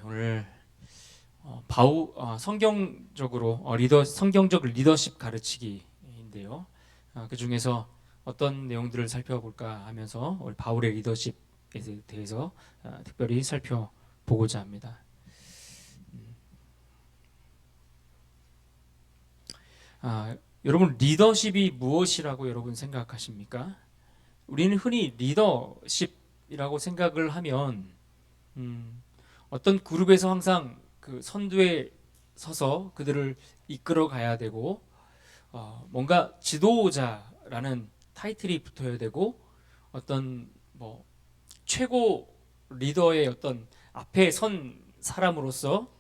오늘 성경적으로 성경적 리더십 가르치기인데요. 그 중에서 어떤 내용들을 살펴볼까 하면서 오늘 바울의 리더십에 대해서 특별히 살펴보고자 합니다. 여러분, 리더십이 무엇이라고 여러분 생각하십니까? 우리는 흔히 리더십이라고 생각을 하면 어떤 그룹에서 항상 그 선두에 서서 그들을 이끌어 가야 되고, 뭔가 지도자라는 타이틀이 붙어야 되고, 어떤 뭐 최고 리더의 어떤 앞에 선 사람으로서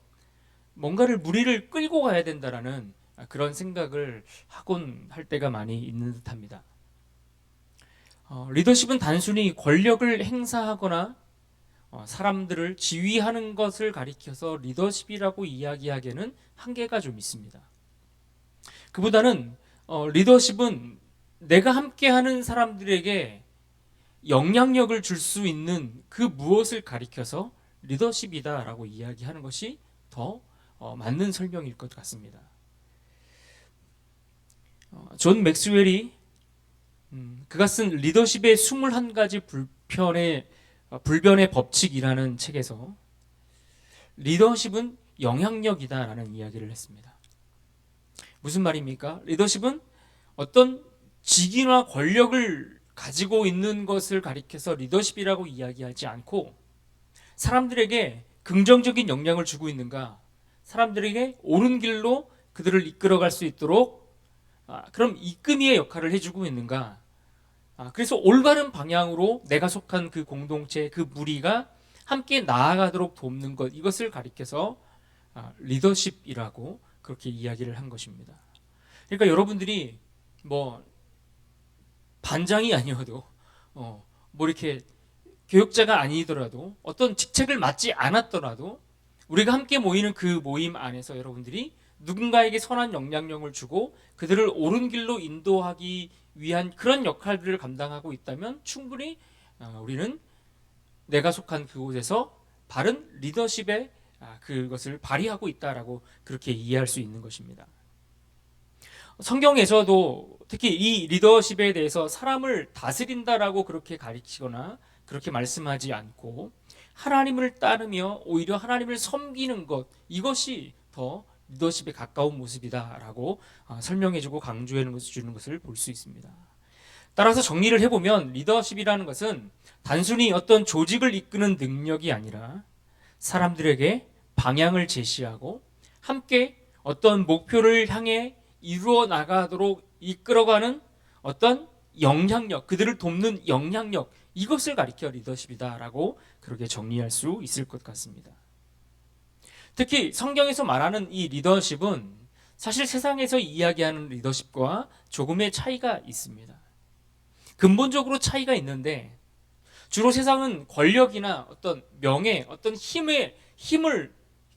뭔가를 무리를 끌고 가야 된다라는 그런 생각을 하곤 할 때가 많이 있는 듯합니다. 리더십은 단순히 권력을 행사하거나 사람들을 지휘하는 것을 가리켜서 리더십이라고 이야기하기에는 한계가 좀 있습니다. 그보다는 리더십은 내가 함께하는 사람들에게 영향력을 줄 수 있는 그 무엇을 가리켜서 리더십이다라고 이야기하는 것이 더 맞는 설명일 것 같습니다. 존 맥스웰이 그가 쓴 리더십의 21가지 불변의 법칙이라는 책에서 리더십은 영향력이다라는 이야기를 했습니다. 무슨 말입니까? 리더십은 어떤 직위나 권력을 가지고 있는 것을 가리켜서 리더십이라고 이야기하지 않고, 사람들에게 긍정적인 영향을 주고 있는가, 사람들에게 옳은 길로 그들을 이끌어갈 수 있도록 그럼 이끌이의 역할을 해주고 있는가, 그래서 올바른 방향으로 내가 속한 그 공동체, 그 무리가 함께 나아가도록 돕는 것, 이것을 가리켜서 리더십이라고 그렇게 이야기를 한 것입니다. 그러니까 여러분들이 뭐 반장이 아니어도 뭐 이렇게 교육자가 아니더라도 어떤 직책을 맡지 않았더라도 우리가 함께 모이는 그 모임 안에서 여러분들이 누군가에게 선한 영향력을 주고 그들을 옳은 길로 인도하기 위한 그런 역할들을 감당하고 있다면 충분히 우리는 내가 속한 그곳에서 바른 리더십의 그것을 발휘하고 있다라고 그렇게 이해할 수 있는 것입니다. 성경에서도 특히 이 리더십에 대해서 사람을 다스린다라고 그렇게 가르치거나 그렇게 말씀하지 않고, 하나님을 따르며 오히려 하나님을 섬기는 것, 이것이 더 리더십에 가까운 모습이다라고 설명해주고 강조해 주는 것을 볼 수 있습니다. 따라서 정리를 해보면 리더십이라는 것은 단순히 어떤 조직을 이끄는 능력이 아니라 사람들에게 방향을 제시하고 함께 어떤 목표를 향해 이루어 나가도록 이끌어가는 어떤 영향력, 그들을 돕는 영향력, 이것을 가리켜 리더십이다라고 그렇게 정리할 수 있을 것 같습니다. 특히 성경에서 말하는 이 리더십은 사실 세상에서 이야기하는 리더십과 조금의 차이가 있습니다. 근본적으로 차이가 있는데, 주로 세상은 권력이나 어떤 명예, 어떤 힘을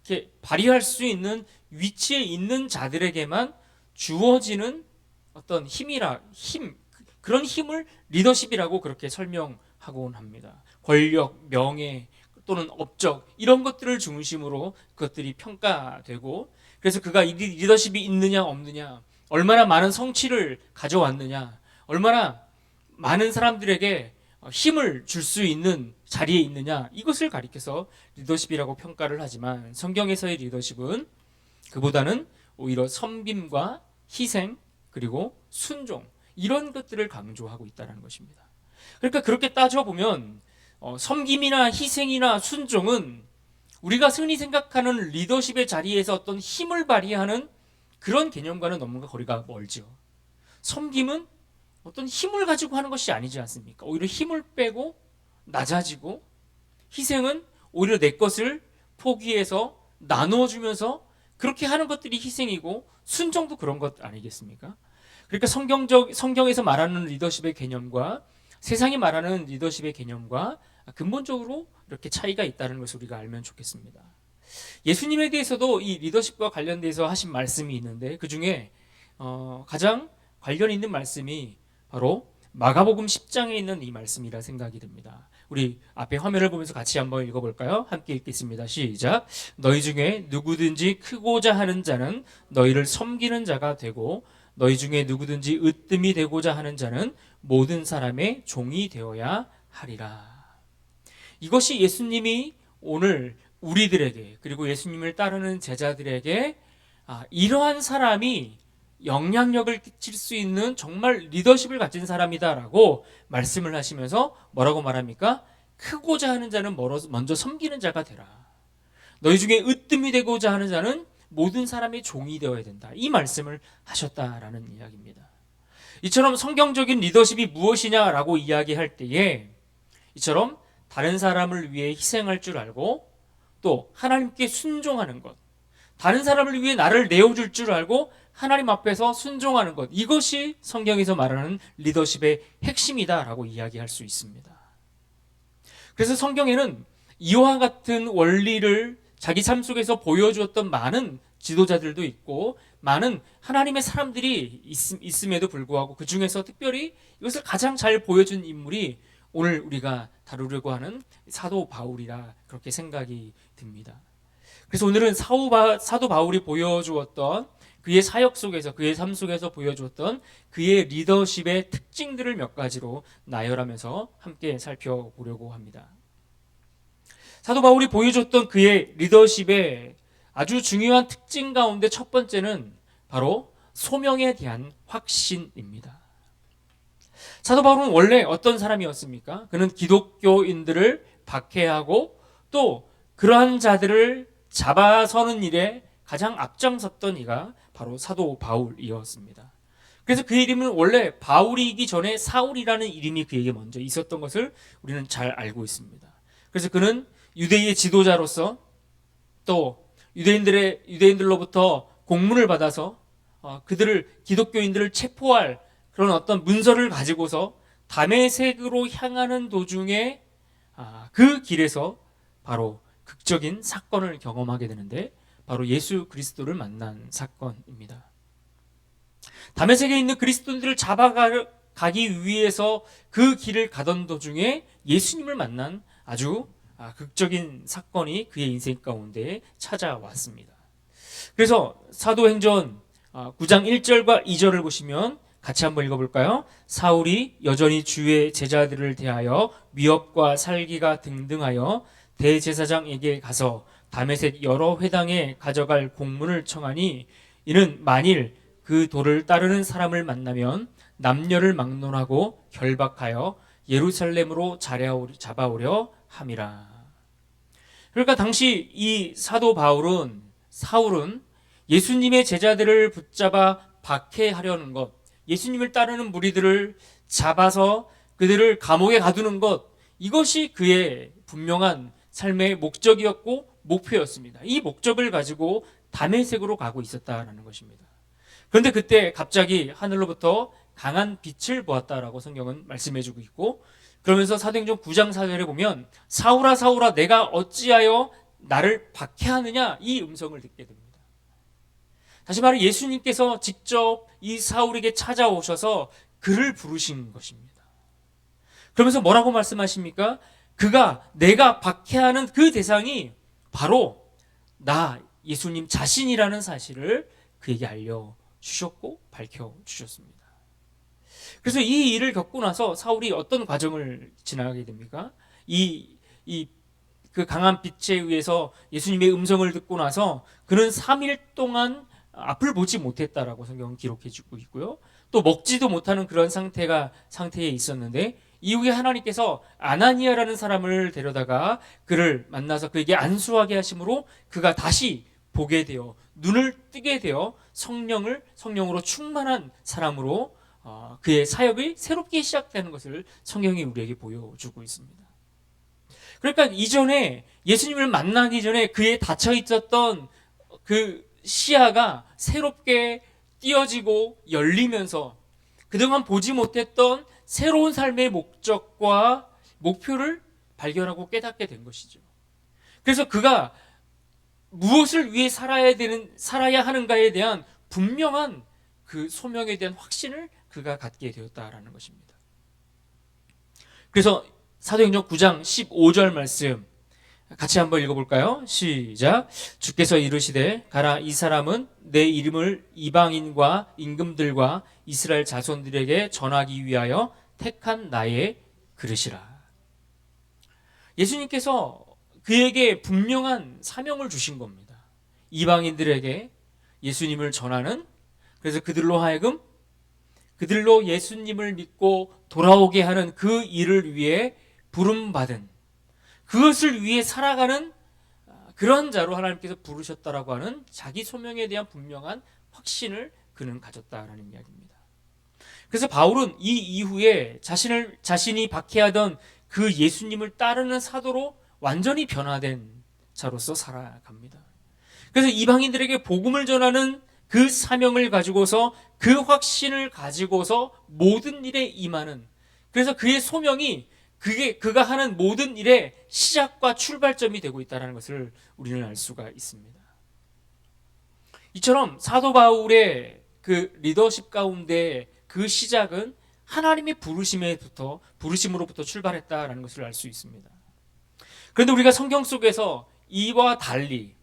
이렇게 발휘할 수 있는 위치에 있는 자들에게만 주어지는 어떤 그런 힘을 리더십이라고 그렇게 설명하곤 합니다. 권력, 명예 또는 업적, 이런 것들을 중심으로 그것들이 평가되고, 그래서 그가 리더십이 있느냐 없느냐, 얼마나 많은 성취를 가져왔느냐, 얼마나 많은 사람들에게 힘을 줄 수 있는 자리에 있느냐, 이것을 가리켜서 리더십이라고 평가를 하지만 성경에서의 리더십은 그보다는 오히려 섬김과 희생, 그리고 순종, 이런 것들을 강조하고 있다는 것입니다. 그러니까 그렇게 따져보면 섬김이나 희생이나 순종은 우리가 흔히 생각하는 리더십의 자리에서 어떤 힘을 발휘하는 그런 개념과는 너무나 거리가 멀죠. 섬김은 어떤 힘을 가지고 하는 것이 아니지 않습니까? 오히려 힘을 빼고 낮아지고, 희생은 오히려 내 것을 포기해서 나누어주면서 그렇게 하는 것들이 희생이고, 순종도 그런 것 아니겠습니까? 그러니까 성경에서 말하는 리더십의 개념과 세상이 말하는 리더십의 개념과 근본적으로 이렇게 차이가 있다는 것을 우리가 알면 좋겠습니다. 예수님에 대해서도 이 리더십과 관련돼서 하신 말씀이 있는데, 그 중에 가장 관련 있는 말씀이 바로 마가복음 10장에 있는 이 말씀이라 생각이 듭니다. 우리 앞에 화면을 보면서 같이 한번 읽어볼까요? 함께 읽겠습니다. 시작. 너희 중에 누구든지 크고자 하는 자는 너희를 섬기는 자가 되고 너희 중에 누구든지 으뜸이 되고자 하는 자는 모든 사람의 종이 되어야 하리라. 이것이 예수님이 오늘 우리들에게 그리고 예수님을 따르는 제자들에게 이러한 사람이 영향력을 끼칠 수 있는 정말 리더십을 가진 사람이다라고 말씀을 하시면서 뭐라고 말합니까? 크고자 하는 자는 먼저 섬기는 자가 되라. 너희 중에 으뜸이 되고자 하는 자는 모든 사람의 종이 되어야 된다. 이 말씀을 하셨다라는 이야기입니다. 이처럼 성경적인 리더십이 무엇이냐라고 이야기할 때에 이처럼 다른 사람을 위해 희생할 줄 알고 또 하나님께 순종하는 것, 다른 사람을 위해 나를 내어줄 줄 알고 하나님 앞에서 순종하는 것, 이것이 성경에서 말하는 리더십의 핵심이다라고 이야기할 수 있습니다. 그래서 성경에는 이와 같은 원리를 자기 삶 속에서 보여주었던 많은 지도자들도 있고 많은 하나님의 사람들이 있음에도 불구하고 그 중에서 특별히 이것을 가장 잘 보여준 인물이 오늘 우리가 다루려고 하는 사도 바울이라 그렇게 생각이 듭니다. 그래서 오늘은 사도 바울이 보여주었던 그의 사역 속에서 그의 삶 속에서 보여주었던 그의 리더십의 특징들을 몇 가지로 나열하면서 함께 살펴보려고 합니다. 사도 바울이 보여줬던 그의 리더십의 아주 중요한 특징 가운데 첫 번째는 바로 소명에 대한 확신입니다. 사도 바울은 원래 어떤 사람이었습니까? 그는 기독교인들을 박해하고 또 그러한 자들을 잡아서는 일에 가장 앞장섰던 이가 바로 사도 바울이었습니다. 그래서 그 이름은 원래 바울이기 전에 사울이라는 이름이 그에게 먼저 있었던 것을 우리는 잘 알고 있습니다. 그래서 그는 유대인의 지도자로서 또 유대인들로부터 공문을 받아서 기독교인들을 체포할 그런 어떤 문서를 가지고서 다메섹으로 향하는 도중에 그 길에서 바로 극적인 사건을 경험하게 되는데 바로 예수 그리스도를 만난 사건입니다. 다메섹에 있는 그리스도인들을 잡아가기 위해서 그 길을 가던 도중에 예수님을 만난 아주 극적인 사건이 그의 인생 가운데 찾아왔습니다. 그래서 사도행전 9장 1절과 2절을 보시면 같이 한번 읽어볼까요? 사울이 여전히 주의 제자들을 대하여 위협과 살기가 등등하여 대제사장에게 가서 다메섹 여러 회당에 가져갈 공문을 청하니 이는 만일 그 도를 따르는 사람을 만나면 남녀를 막론하고 결박하여 예루살렘으로 잡아오려 함이라. 그러니까 당시 이 사도 사울은 예수님의 제자들을 붙잡아 박해하려는 것, 예수님을 따르는 무리들을 잡아서 그들을 감옥에 가두는 것, 이것이 그의 분명한 삶의 목적이었고 목표였습니다. 이 목적을 가지고 다메섹으로 가고 있었다는 것입니다. 그런데 그때 갑자기 하늘로부터 강한 빛을 보았다라고 성경은 말씀해주고 있고, 그러면서 사도행전 9장 4절에 보면 사울아 사울아 내가 어찌하여 나를 박해하느냐, 이 음성을 듣게 됩니다. 다시 말해 예수님께서 직접 이 사울에게 찾아오셔서 그를 부르신 것입니다. 그러면서 뭐라고 말씀하십니까? 내가 박해하는 그 대상이 바로 나 예수님 자신이라는 사실을 그에게 알려주셨고 밝혀주셨습니다. 그래서 이 일을 겪고 나서 사울이 어떤 과정을 지나가게 됩니까? 그 강한 빛에 의해서 예수님의 음성을 듣고 나서 그는 3일 동안 앞을 보지 못했다라고 성경은 기록해주고 있고요. 또 먹지도 못하는 그런 상태에 있었는데 이후에 하나님께서 아나니아라는 사람을 데려다가 그를 만나서 그에게 안수하게 하심으로 그가 다시 보게 되어 눈을 뜨게 되어 성령으로 충만한 사람으로 그의 사역이 새롭게 시작되는 것을 성경이 우리에게 보여주고 있습니다. 그러니까 이전에 예수님을 만나기 전에 그의 닫혀 있었던 그 시야가 새롭게 띄어지고 열리면서 그동안 보지 못했던 새로운 삶의 목적과 목표를 발견하고 깨닫게 된 것이죠. 그래서 그가 무엇을 위해 살아야 하는가에 대한 분명한 그 소명에 대한 확신을 그가 갖게 되었다라는 것입니다. 그래서 사도행전 9장 15절 말씀 같이 한번 읽어볼까요? 시작. 주께서 이르시되 가라, 이 사람은 내 이름을 이방인과 임금들과 이스라엘 자손들에게 전하기 위하여 택한 나의 그릇이라. 예수님께서 그에게 분명한 사명을 주신 겁니다. 이방인들에게 예수님을 전하는, 그래서 그들로 하여금 그들로 예수님을 믿고 돌아오게 하는 그 일을 위해 부름받은, 그것을 위해 살아가는 그런 자로 하나님께서 부르셨다라고 하는 자기 소명에 대한 분명한 확신을 그는 가졌다라는 이야기입니다. 그래서 바울은 이 이후에 자신이 박해하던 그 예수님을 따르는 사도로 완전히 변화된 자로서 살아갑니다. 그래서 이방인들에게 복음을 전하는 그 사명을 가지고서, 그 확신을 가지고서 모든 일에 임하는, 그래서 그의 소명이 그가 하는 모든 일의 시작과 출발점이 되고 있다는 것을 우리는 알 수가 있습니다. 이처럼 사도 바울의 그 리더십 가운데 그 시작은 하나님의 부르심으로부터 출발했다라는 것을 알 수 있습니다. 그런데 우리가 성경 속에서 이와 달리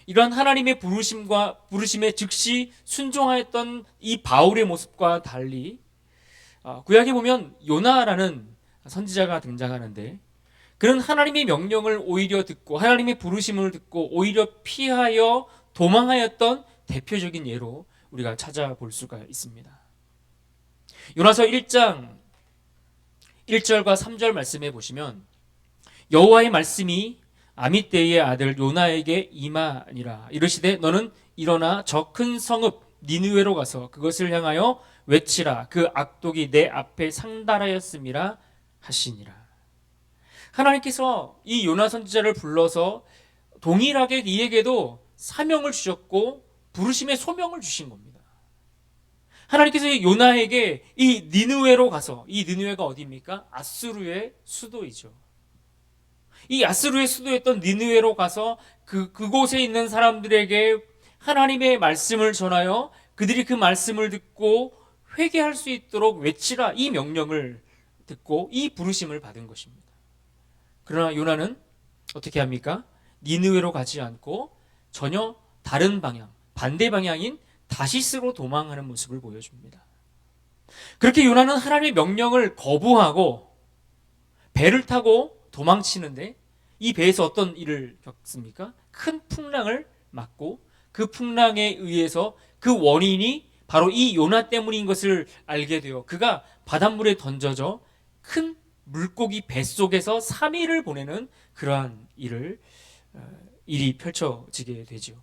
이러한 하나님의 부르심에 즉시 순종하였던 이 바울의 모습과 달리 구약에 보면 요나라는 선지자가 등장하는데, 그는 하나님의 명령을 오히려 듣고 하나님의 부르심을 듣고 오히려 피하여 도망하였던 대표적인 예로 우리가 찾아볼 수가 있습니다. 요나서 1장 1절과 3절 말씀에 보시면 여호와의 말씀이 아미떼의 아들 요나에게 임하니라. 이르시되 너는 일어나 저 큰 성읍 니느웨로 가서 그것을 향하여 외치라. 그 악독이 내 앞에 상달하였음이라 하시니라. 하나님께서 이 요나 선지자를 불러서 동일하게 이에게도 사명을 주셨고 부르심의 소명을 주신 겁니다. 하나님께서 요나에게 이 니느웨로 가서, 이 니느웨가 어디입니까? 아수르의 수도이죠. 이 아수르의 수도였던 니느웨로 가서 그곳에 있는 사람들에게 하나님의 말씀을 전하여 그들이 그 말씀을 듣고 회개할 수 있도록 외치라, 이 명령을 듣고 이 부르심을 받은 것입니다. 그러나 요나는 어떻게 합니까? 니느웨로 가지 않고 전혀 다른 방향, 반대 방향인 다시스로 도망하는 모습을 보여줍니다. 그렇게 요나는 하나님의 명령을 거부하고 배를 타고 도망치는데, 이 배에서 어떤 일을 겪습니까? 큰 풍랑을 맞고 그 풍랑에 의해서 그 원인이 바로 이 요나 때문인 것을 알게 되어 그가 바닷물에 던져져 큰 물고기 뱃속에서 3일을 보내는 그러한 일이 펼쳐지게 되죠.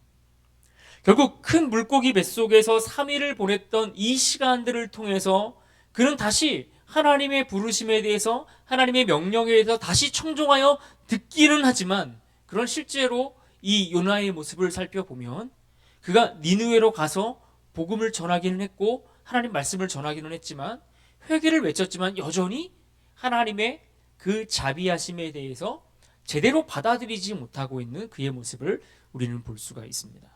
결국 큰 물고기 뱃속에서 3일을 보냈던 이 시간들을 통해서 그는 다시 하나님의 부르심에 대해서, 하나님의 명령에 대해서 다시 청종하여 듣기는 하지만, 그런 실제로 이 요나의 모습을 살펴보면 그가 니느웨로 가서 복음을 전하기는 했고 하나님 말씀을 전하기는 했지만, 회개를 외쳤지만 여전히 하나님의 그 자비하심에 대해서 제대로 받아들이지 못하고 있는 그의 모습을 우리는 볼 수가 있습니다.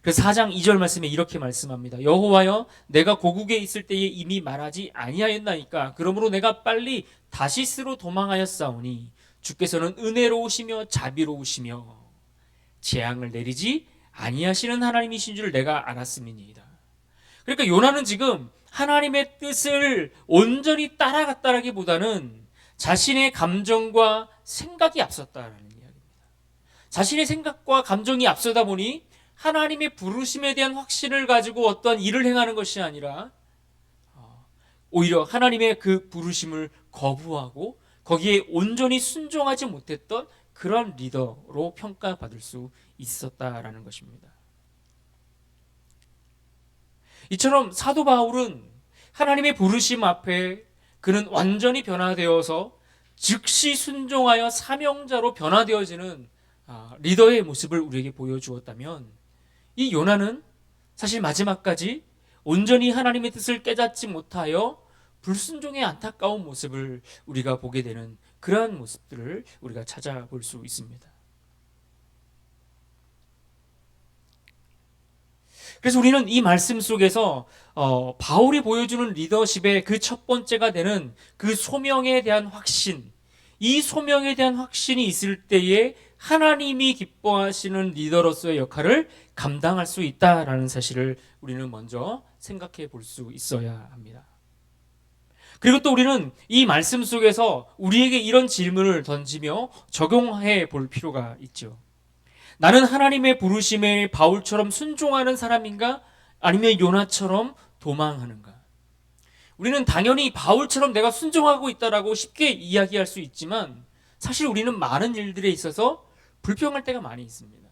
그래서 4장 2절 말씀에 이렇게 말씀합니다. 여호와여, 내가 고국에 있을 때에 이미 말하지 아니하였나이까. 그러므로 내가 빨리 다시스로 도망하였사오니 주께서는 은혜로우시며 자비로우시며 재앙을 내리지 아니하시는 하나님이신 줄 내가 알았음이니이다. 그러니까 요나는 지금 하나님의 뜻을 온전히 따라갔다라기보다는 자신의 감정과 생각이 앞섰다라는 이야기입니다. 자신의 생각과 감정이 앞서다 보니 하나님의 부르심에 대한 확신을 가지고 어떤 일을 행하는 것이 아니라 오히려 하나님의 그 부르심을 거부하고 거기에 온전히 순종하지 못했던 그런 리더로 평가받을 수 있었다라는 것입니다. 이처럼 사도 바울은 하나님의 부르심 앞에 그는 완전히 변화되어서 즉시 순종하여 사명자로 변화되어지는 리더의 모습을 우리에게 보여주었다면, 이 요나는 사실 마지막까지 온전히 하나님의 뜻을 깨닫지 못하여 불순종의 안타까운 모습을 우리가 보게 되는 그러한 모습들을 우리가 찾아볼 수 있습니다. 그래서 우리는 이 말씀 속에서 바울이 보여주는 리더십의 그 첫 번째가 되는 그 소명에 대한 확신, 이 소명에 대한 확신이 있을 때에 하나님이 기뻐하시는 리더로서의 역할을 감당할 수 있다라는 사실을 우리는 먼저 생각해 볼 수 있어야 합니다. 그리고 또 우리는 이 말씀 속에서 우리에게 이런 질문을 던지며 적용해 볼 필요가 있죠. 나는 하나님의 부르심에 바울처럼 순종하는 사람인가? 아니면 요나처럼 도망하는가? 우리는 당연히 바울처럼 내가 순종하고 있다라고 쉽게 이야기할 수 있지만 사실 우리는 많은 일들에 있어서 불평할 때가 많이 있습니다.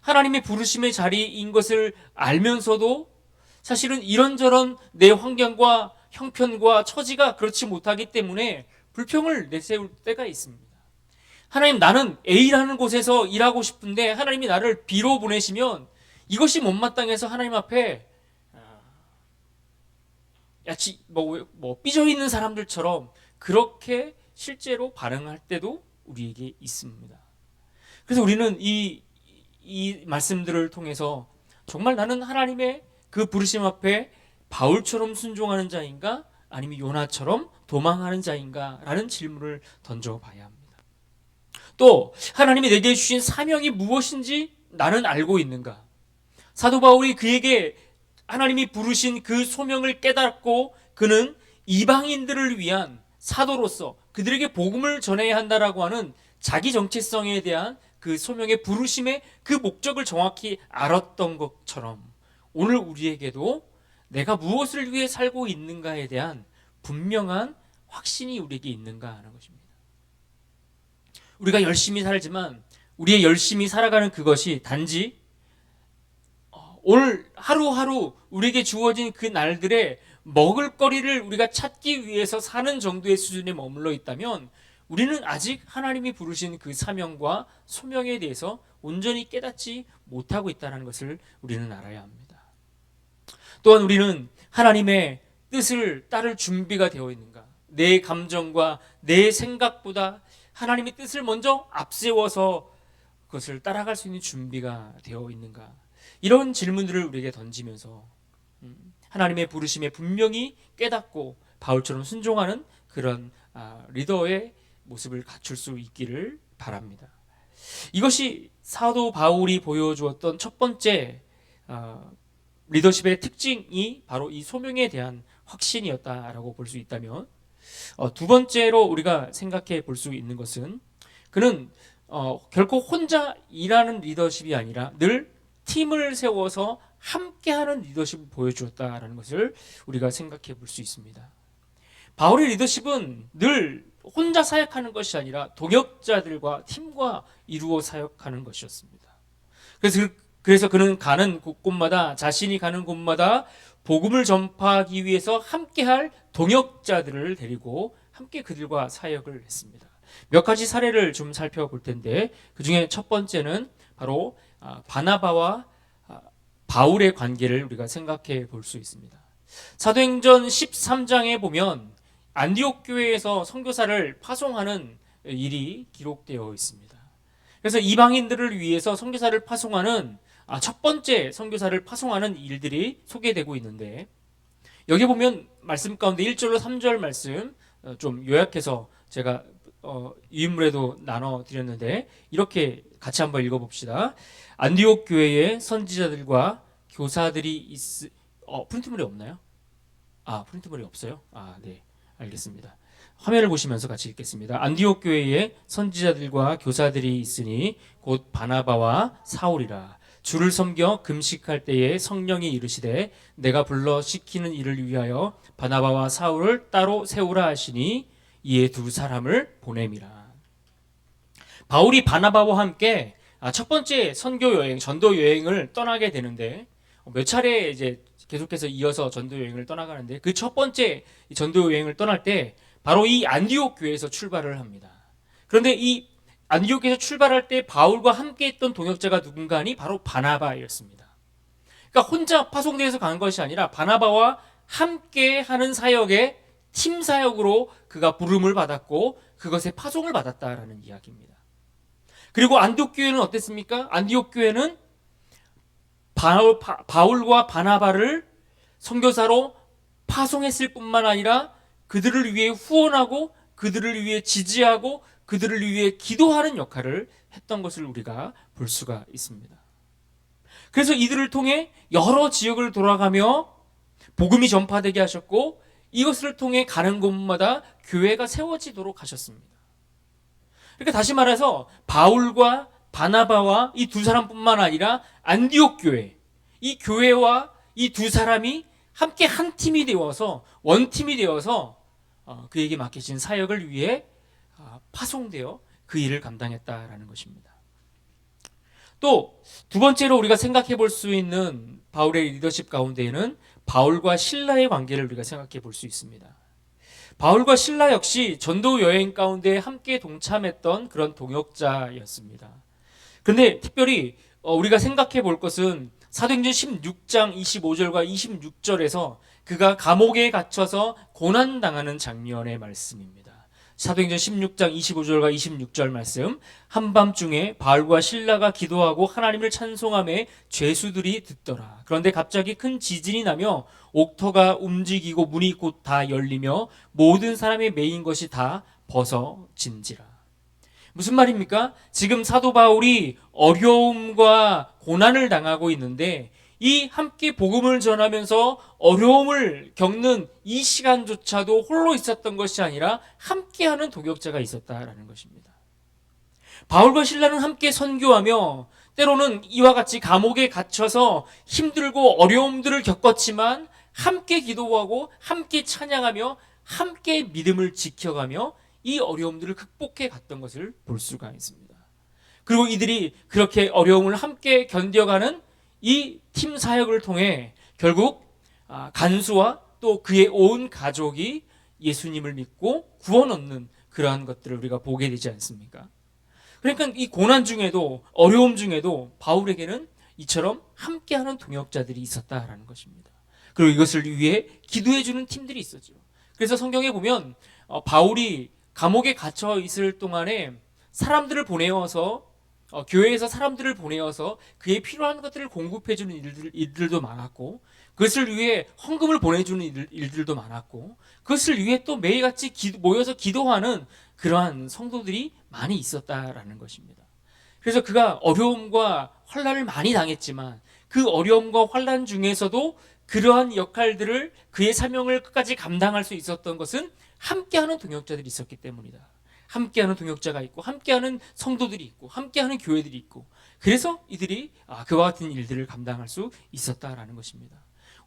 하나님의 부르심의 자리인 것을 알면서도 사실은 이런저런 내 환경과 형편과 처지가 그렇지 못하기 때문에 불평을 내세울 때가 있습니다. 하나님, 나는 A라는 곳에서 일하고 싶은데 하나님이 나를 B로 보내시면 이것이 못마땅해서 하나님 앞에 삐져 있는 사람들처럼 그렇게 실제로 반응할 때도 우리에게 있습니다. 그래서 우리는 이 말씀들을 통해서 정말 나는 하나님의 그 부르심 앞에 바울처럼 순종하는 자인가? 아니면 요나처럼 도망하는 자인가? 라는 질문을 던져봐야 합니다. 또 하나님이 내게 주신 사명이 무엇인지 나는 알고 있는가? 사도 바울이 그에게 하나님이 부르신 그 소명을 깨닫고 그는 이방인들을 위한 사도로서 그들에게 복음을 전해야 한다라고 하는 자기 정체성에 대한 그 소명의 부르심의 그 목적을 정확히 알았던 것처럼 오늘 우리에게도 내가 무엇을 위해 살고 있는가에 대한 분명한 확신이 우리에게 있는가 하는 것입니다. 우리가 열심히 살지만 우리의 열심히 살아가는 그것이 단지 오늘 하루하루 우리에게 주어진 그 날들의 먹을거리를 우리가 찾기 위해서 사는 정도의 수준에 머물러 있다면 우리는 아직 하나님이 부르신 그 사명과 소명에 대해서 온전히 깨닫지 못하고 있다는 것을 우리는 알아야 합니다. 또한 우리는 하나님의 뜻을 따를 준비가 되어 있는가? 내 감정과 내 생각보다 하나님의 뜻을 먼저 앞세워서 그것을 따라갈 수 있는 준비가 되어 있는가? 이런 질문들을 우리에게 던지면서 하나님의 부르심에 분명히 깨닫고 바울처럼 순종하는 그런 리더의 모습을 갖출 수 있기를 바랍니다. 이것이 사도 바울이 보여주었던 첫 번째 리더십의 특징이 바로 이 소명에 대한 확신이었다라고 볼 수 있다면, 두 번째로 우리가 생각해 볼 수 있는 것은 그는 결코 혼자 일하는 리더십이 아니라 늘 팀을 세워서 함께하는 리더십을 보여주었다라는 것을 우리가 생각해 볼 수 있습니다. 바울의 리더십은 늘 혼자 사역하는 것이 아니라 동역자들과 팀과 이루어 사역하는 것이었습니다. 그래서 그는 가는 곳곳마다 자신이 가는 곳마다 복음을 전파하기 위해서 함께할 동역자들을 데리고 함께 그들과 사역을 했습니다. 몇 가지 사례를 좀 살펴볼 텐데 그 중에 첫 번째는 바로 바나바와 바울의 관계를 우리가 생각해 볼 수 있습니다. 사도행전 13장에 보면 안디옥 교회에서 선교사를 파송하는 일이 기록되어 있습니다. 그래서 이방인들을 위해서 선교사를 파송하는 첫 번째 선교사를 파송하는 일들이 소개되고 있는데, 여기 보면 말씀 가운데 1절로 3절 말씀 좀 요약해서 제가 유인물에도 나눠드렸는데 이렇게 같이 한번 읽어봅시다. 안디옥 교회의 선지자들과 교사들이 프린트물이 없나요? 프린트물이 없어요? 네, 알겠습니다. 화면을 보시면서 같이 읽겠습니다. 안디옥 교회에 선지자들과 교사들이 있으니 곧 바나바와 사울이라. 주를 섬겨 금식할 때에 성령이 이르시되 내가 불러 시키는 일을 위하여 바나바와 사울을 따로 세우라 하시니 이에 두 사람을 보냄이라. 바울이 바나바와 함께 첫 번째 선교 여행, 전도 여행을 떠나게 되는데 몇 차례 이제 계속해서 이어서 전도 여행을 떠나가는데 그 첫 번째 전도 여행을 떠날 때 바로 이 안디옥 교회에서 출발을 합니다. 그런데 이 안디옥에서 출발할 때 바울과 함께 했던 동역자가 누군가 하니 바로 바나바였습니다. 그러니까 혼자 파송되어서 간 것이 아니라 바나바와 함께 하는 사역에 팀 사역으로 그가 부름을 받았고 그것에 파송을 받았다라는 이야기입니다. 그리고 안디옥 교회는 어땠습니까? 안디옥 교회는 바울과 바나바를 선교사로 파송했을 뿐만 아니라 그들을 위해 후원하고 그들을 위해 지지하고 그들을 위해 기도하는 역할을 했던 것을 우리가 볼 수가 있습니다. 그래서 이들을 통해 여러 지역을 돌아가며 복음이 전파되게 하셨고 이것을 통해 가는 곳마다 교회가 세워지도록 하셨습니다. 그러니까 다시 말해서 바울과 바나바와 이 두 사람뿐만 아니라 안디옥 교회, 이 교회와 이 두 사람이 함께 한 팀이 되어서 원팀이 되어서 그에게 맡겨진 사역을 위해 파송되어 그 일을 감당했다라는 것입니다. 또 두 번째로 우리가 생각해 볼 수 있는 바울의 리더십 가운데에는 바울과 실라의 관계를 우리가 생각해 볼 수 있습니다. 바울과 실라 역시 전도 여행 가운데 함께 동참했던 그런 동역자였습니다. 그런데 특별히 우리가 생각해 볼 것은 사도행전 16장 25절과 26절에서 그가 감옥에 갇혀서 고난당하는 장면의 말씀입니다. 사도행전 16장 25절과 26절 말씀. 한밤중에 바울과 실라가 기도하고 하나님을 찬송하며 죄수들이 듣더라. 그런데 갑자기 큰 지진이 나며 옥터가 움직이고 문이 곧 다 열리며 모든 사람이 매인 것이 다 벗어진지라. 무슨 말입니까? 지금 사도 바울이 어려움과 고난을 당하고 있는데 이 함께 복음을 전하면서 어려움을 겪는 이 시간조차도 홀로 있었던 것이 아니라 함께하는 동역자가 있었다라는 것입니다. 바울과 실라는 함께 선교하며 때로는 이와 같이 감옥에 갇혀서 힘들고 어려움들을 겪었지만 함께 기도하고 함께 찬양하며 함께 믿음을 지켜가며 이 어려움들을 극복해 갔던 것을 볼 수가 있습니다. 그리고 이들이 그렇게 어려움을 함께 견뎌가는 이 팀 사역을 통해 결국 간수와 또 그의 온 가족이 예수님을 믿고 구원 얻는 그러한 것들을 우리가 보게 되지 않습니까? 그러니까 이 고난 중에도 어려움 중에도 바울에게는 이처럼 함께하는 동역자들이 있었다라는 것입니다. 그리고 이것을 위해 기도해주는 팀들이 있었죠. 그래서 성경에 보면 바울이 감옥에 갇혀 있을 동안에 사람들을 보내어서 교회에서 사람들을 보내어서 그에 필요한 것들을 공급해주는 일들도 많았고 그것을 위해 헌금을 보내주는 일들도 많았고 그것을 위해 또 매일같이 모여서 기도하는 그러한 성도들이 많이 있었다라는 것입니다. 그래서 그가 어려움과 환난을 많이 당했지만 그 어려움과 환난 중에서도 그러한 역할들을 그의 사명을 끝까지 감당할 수 있었던 것은 함께하는 동역자들이 있었기 때문이다. 함께하는 동역자가 있고 함께하는 성도들이 있고 함께하는 교회들이 있고 그래서 이들이 그와 같은 일들을 감당할 수 있었다라는 것입니다.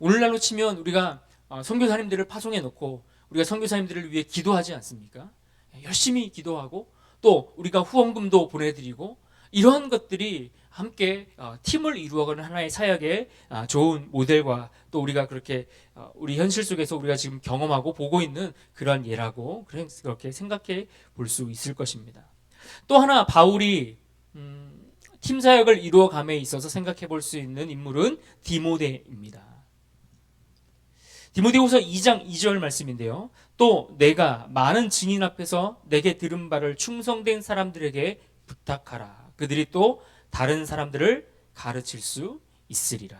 오늘날로 치면 우리가 선교사님들을 파송해 놓고 우리가 선교사님들을 위해 기도하지 않습니까? 열심히 기도하고 또 우리가 후원금도 보내드리고 이러한 것들이 함께 팀을 이루어가는 하나의 사역의 좋은 모델과 또 우리가 그렇게 우리 현실 속에서 우리가 지금 경험하고 보고 있는 그러한 예라고 그렇게 생각해 볼 수 있을 것입니다. 또 하나 바울이 팀 사역을 이루어감에 있어서 생각해 볼 수 있는 인물은 디모데입니다. 디모데후서 2장 2절 말씀인데요. 또 내가 많은 증인 앞에서 내게 들은 바를 충성된 사람들에게 부탁하라. 그들이 또 다른 사람들을 가르칠 수 있으리라.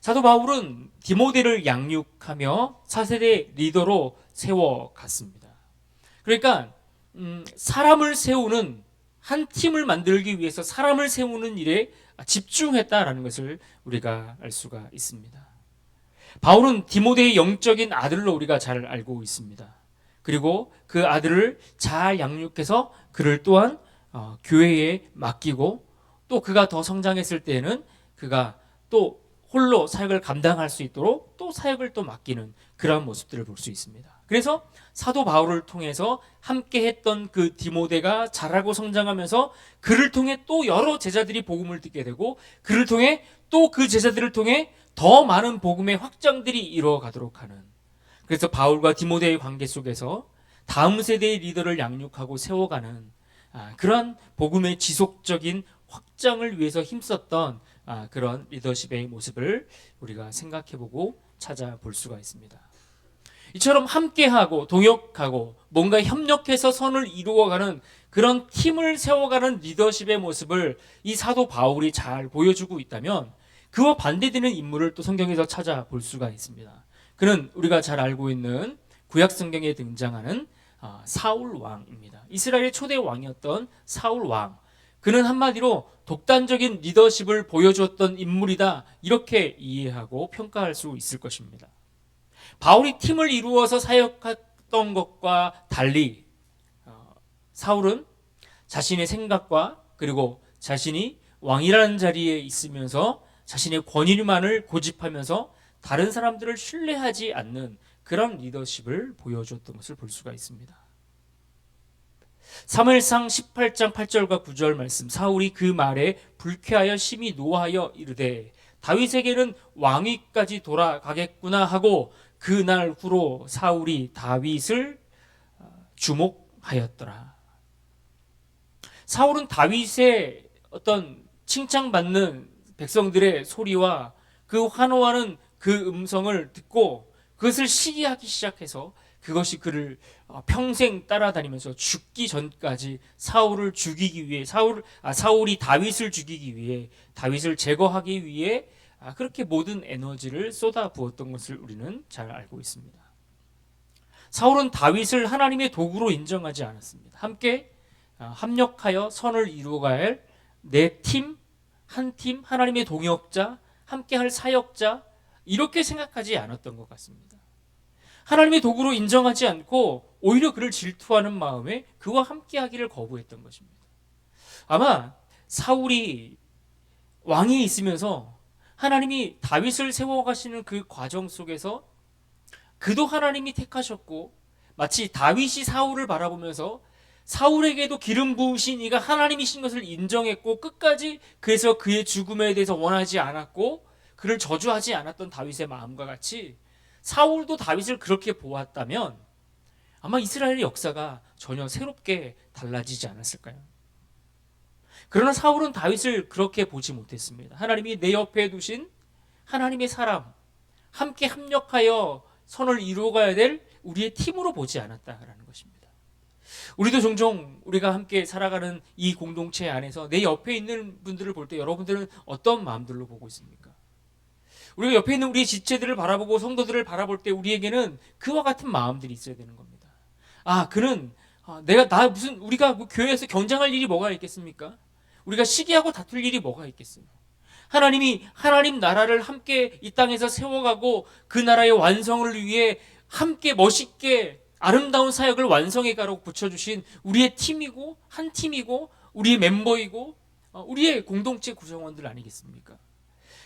사도 바울은 디모데를 양육하며 4세대 리더로 세워갔습니다. 그러니까 사람을 세우는 한 팀을 만들기 위해서 사람을 세우는 일에 집중했다라는 것을 우리가 알 수가 있습니다. 바울은 디모데의 영적인 아들로 우리가 잘 알고 있습니다. 그리고 그 아들을 잘 양육해서 그를 또한 교회에 맡기고 또 그가 더 성장했을 때에는 그가 또 홀로 사역을 감당할 수 있도록 또 사역을 또 맡기는 그러한 모습들을 볼 수 있습니다. 그래서 사도 바울을 통해서 함께 했던 그 디모데가 자라고 성장하면서 그를 통해 또 여러 제자들이 복음을 듣게 되고 그를 통해 또 그 제자들을 통해 더 많은 복음의 확장들이 이루어가도록 하는 그래서 바울과 디모데의 관계 속에서 다음 세대의 리더를 양육하고 세워가는 그런 복음의 지속적인 확장을 위해서 힘썼던 그런 리더십의 모습을 우리가 생각해보고 찾아볼 수가 있습니다. 이처럼 함께하고 동역하고 뭔가 협력해서 선을 이루어가는 그런 팀을 세워가는 리더십의 모습을 이 사도 바울이 잘 보여주고 있다면 그와 반대되는 인물을 또 성경에서 찾아볼 수가 있습니다. 그는 우리가 잘 알고 있는 구약 성경에 등장하는 사울 왕입니다. 이스라엘의 초대 왕이었던 사울 왕. 그는 한마디로 독단적인 리더십을 보여주었던 인물이다. 이렇게 이해하고 평가할 수 있을 것입니다. 바울이 팀을 이루어서 사역했던 것과 달리 사울은 자신의 생각과 그리고 자신이 왕이라는 자리에 있으면서 자신의 권위만을 고집하면서 다른 사람들을 신뢰하지 않는 그런 리더십을 보여줬던 것을 볼 수가 있습니다. 사무엘상 18장 8절과 9절 말씀, 사울이 그 말에 불쾌하여 심히 노하여 이르되 다윗에게는 왕위까지 돌아가겠구나 하고 그날 후로 사울이 다윗을 주목하였더라. 사울은 다윗의 어떤 칭찬받는 백성들의 소리와 그 환호하는 그 음성을 듣고 그것을 시기하기 시작해서 그것이 그를 평생 따라다니면서 죽기 전까지 사울을 죽이기 위해 사울이 다윗을 죽이기 위해 다윗을 제거하기 위해 그렇게 모든 에너지를 쏟아부었던 것을 우리는 잘 알고 있습니다. 사울은 다윗을 하나님의 도구로 인정하지 않았습니다. 함께 합력하여 선을 이루어가야 할 내 팀, 한 팀, 하나님의 동역자, 함께할 사역자 이렇게 생각하지 않았던 것 같습니다. 하나님의 도구로 인정하지 않고 오히려 그를 질투하는 마음에 그와 함께하기를 거부했던 것입니다. 아마 사울이 왕이 있으면서 하나님이 다윗을 세워가시는 그 과정 속에서 그도 하나님이 택하셨고 마치 다윗이 사울을 바라보면서 사울에게도 기름 부으신 이가 하나님이신 것을 인정했고 끝까지 그래서 그의 죽음에 대해서 원하지 않았고 그를 저주하지 않았던 다윗의 마음과 같이 사울도 다윗을 그렇게 보았다면 아마 이스라엘의 역사가 전혀 새롭게 달라지지 않았을까요? 그러나 사울은 다윗을 그렇게 보지 못했습니다. 하나님이 내 옆에 두신 하나님의 사람, 함께 합력하여 선을 이루어가야 될 우리의 팀으로 보지 않았다라는 것입니다. 우리도 종종 우리가 함께 살아가는 이 공동체 안에서 내 옆에 있는 분들을 볼 때 여러분들은 어떤 마음들로 보고 있습니까? 우리가 옆에 있는 우리의 지체들을 바라보고 성도들을 바라볼 때 우리에게는 그와 같은 마음들이 있어야 되는 겁니다. 그는 우리가 교회에서 경쟁할 일이 뭐가 있겠습니까? 우리가 시기하고 다툴 일이 뭐가 있겠어요? 하나님 나라를 함께 이 땅에서 세워가고 그 나라의 완성을 위해 함께 멋있게 아름다운 사역을 완성해가라고 붙여주신 우리의 팀이고 한 팀이고 우리의 멤버이고 우리의 공동체 구성원들 아니겠습니까?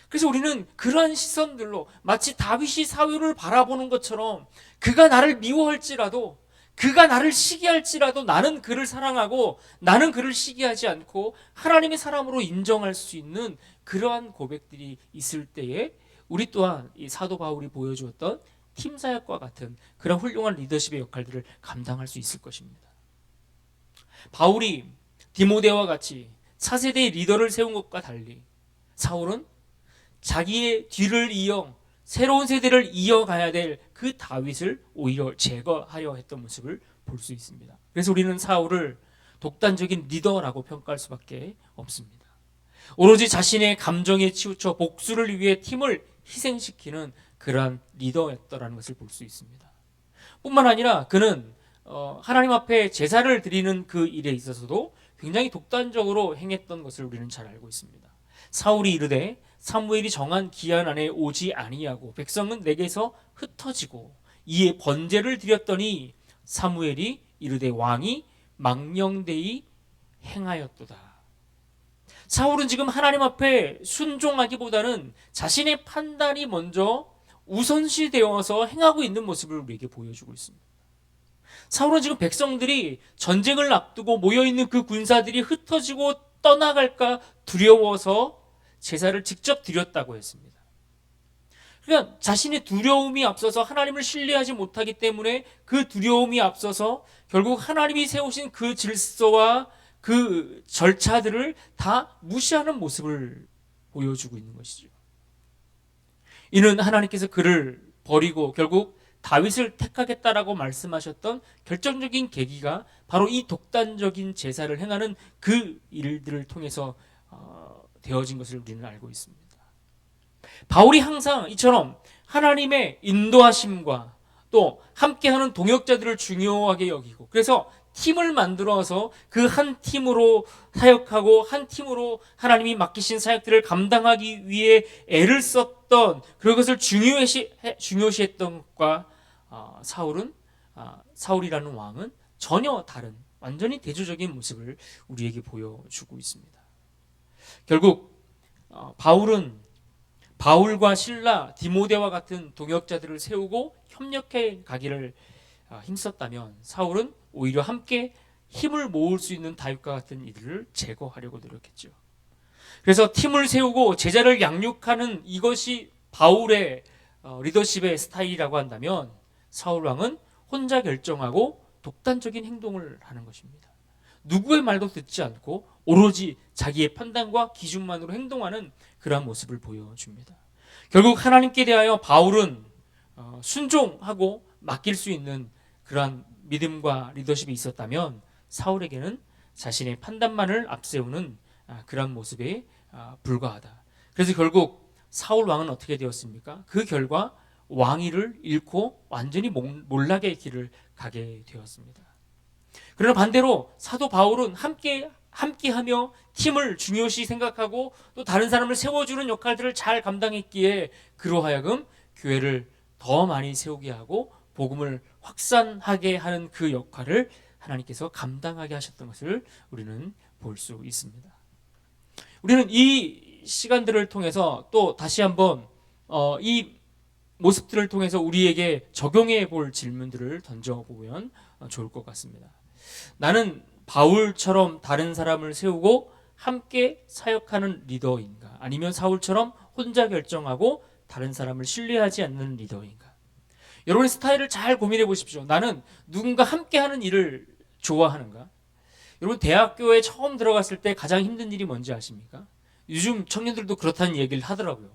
그래서 우리는 그러한 시선들로 마치 다윗이 사울을 바라보는 것처럼 그가 나를 미워할지라도 그가 나를 시기할지라도 나는 그를 사랑하고 나는 그를 시기하지 않고 하나님의 사람으로 인정할 수 있는 그러한 고백들이 있을 때에 우리 또한 이 사도 바울이 보여주었던 팀 사역과 같은 그런 훌륭한 리더십의 역할들을 감당할 수 있을 것입니다. 바울이 디모데와 같이 차세대의 리더를 세운 것과 달리 사울은 자기의 뒤를 이어 새로운 세대를 이어가야 될 그 다윗을 오히려 제거하려 했던 모습을 볼 수 있습니다. 그래서 우리는 사울을 독단적인 리더라고 평가할 수밖에 없습니다. 오로지 자신의 감정에 치우쳐 복수를 위해 팀을 희생시키는 그러한 리더였다라는 것을 볼 수 있습니다. 뿐만 아니라 그는 하나님 앞에 제사를 드리는 그 일에 있어서도 굉장히 독단적으로 행했던 것을 우리는 잘 알고 있습니다. 사울이 이르되 사무엘이 정한 기한 안에 오지 아니하고 백성은 내게서 흩어지고 이에 번제를 드렸더니 사무엘이 이르되 왕이 망령되이 행하였도다. 사울은 지금 하나님 앞에 순종하기보다는 자신의 판단이 먼저 우선시되어서 행하고 있는 모습을 우리에게 보여주고 있습니다. 사울은 지금 백성들이 전쟁을 앞두고 모여있는 그 군사들이 흩어지고 떠나갈까 두려워서 제사를 직접 드렸다고 했습니다. 그러니까 자신의 두려움이 앞서서 하나님을 신뢰하지 못하기 때문에 그 두려움이 앞서서 결국 하나님이 세우신 그 질서와 그 절차들을 다 무시하는 모습을 보여주고 있는 것이죠. 이는 하나님께서 그를 버리고 결국 다윗을 택하겠다라고 말씀하셨던 결정적인 계기가 바로 이 독단적인 제사를 행하는 그 일들을 통해서 되어진 것을 우리는 알고 있습니다. 바울이 항상 이처럼 하나님의 인도하심과 또 함께하는 동역자들을 중요하게 여기고, 그래서 팀을 만들어서 그 한 팀으로 사역하고 한 팀으로 하나님이 맡기신 사역들을 감당하기 위해 애를 썼던, 그것을 중요시했던 것과 사울이라는 왕은 전혀 다른, 완전히 대조적인 모습을 우리에게 보여주고 있습니다. 결국 바울과 실라, 디모데와 같은 동역자들을 세우고 협력해 가기를 힘썼다면, 사울은 오히려 함께 힘을 모을 수 있는 다윗과 같은 이들을 제거하려고 노력했죠. 그래서 팀을 세우고 제자를 양육하는 이것이 바울의 리더십의 스타일이라고 한다면, 사울 왕은 혼자 결정하고 독단적인 행동을 하는 것입니다. 누구의 말도 듣지 않고 오로지 자기의 판단과 기준만으로 행동하는 그러한 모습을 보여줍니다. 결국 하나님께 대하여 바울은 순종하고 맡길 수 있는 그러한 믿음과 리더십이 있었다면, 사울에게는 자신의 판단만을 앞세우는 그러한 모습에 불과하다. 그래서 결국 사울 왕은 어떻게 되었습니까? 그 결과 왕위를 잃고 완전히 몰락의 길을 가게 되었습니다. 그러나 반대로 사도 바울은 함께하며 팀을 중요시 생각하고 또 다른 사람을 세워주는 역할들을 잘 감당했기에, 그로 하여금 교회를 더 많이 세우게 하고 복음을 확산하게 하는 그 역할을 하나님께서 감당하게 하셨던 것을 우리는 볼 수 있습니다. 우리는 이 시간들을 통해서 또 다시 한번 이 모습들을 통해서 우리에게 적용해 볼 질문들을 던져보면 좋을 것 같습니다. 나는 바울처럼 다른 사람을 세우고 함께 사역하는 리더인가? 아니면 사울처럼 혼자 결정하고 다른 사람을 신뢰하지 않는 리더인가? 여러분의 스타일을 잘 고민해 보십시오. 나는 누군가 함께하는 일을 좋아하는가? 여러분, 대학교에 처음 들어갔을 때 가장 힘든 일이 뭔지 아십니까? 요즘 청년들도 그렇다는 얘기를 하더라고요.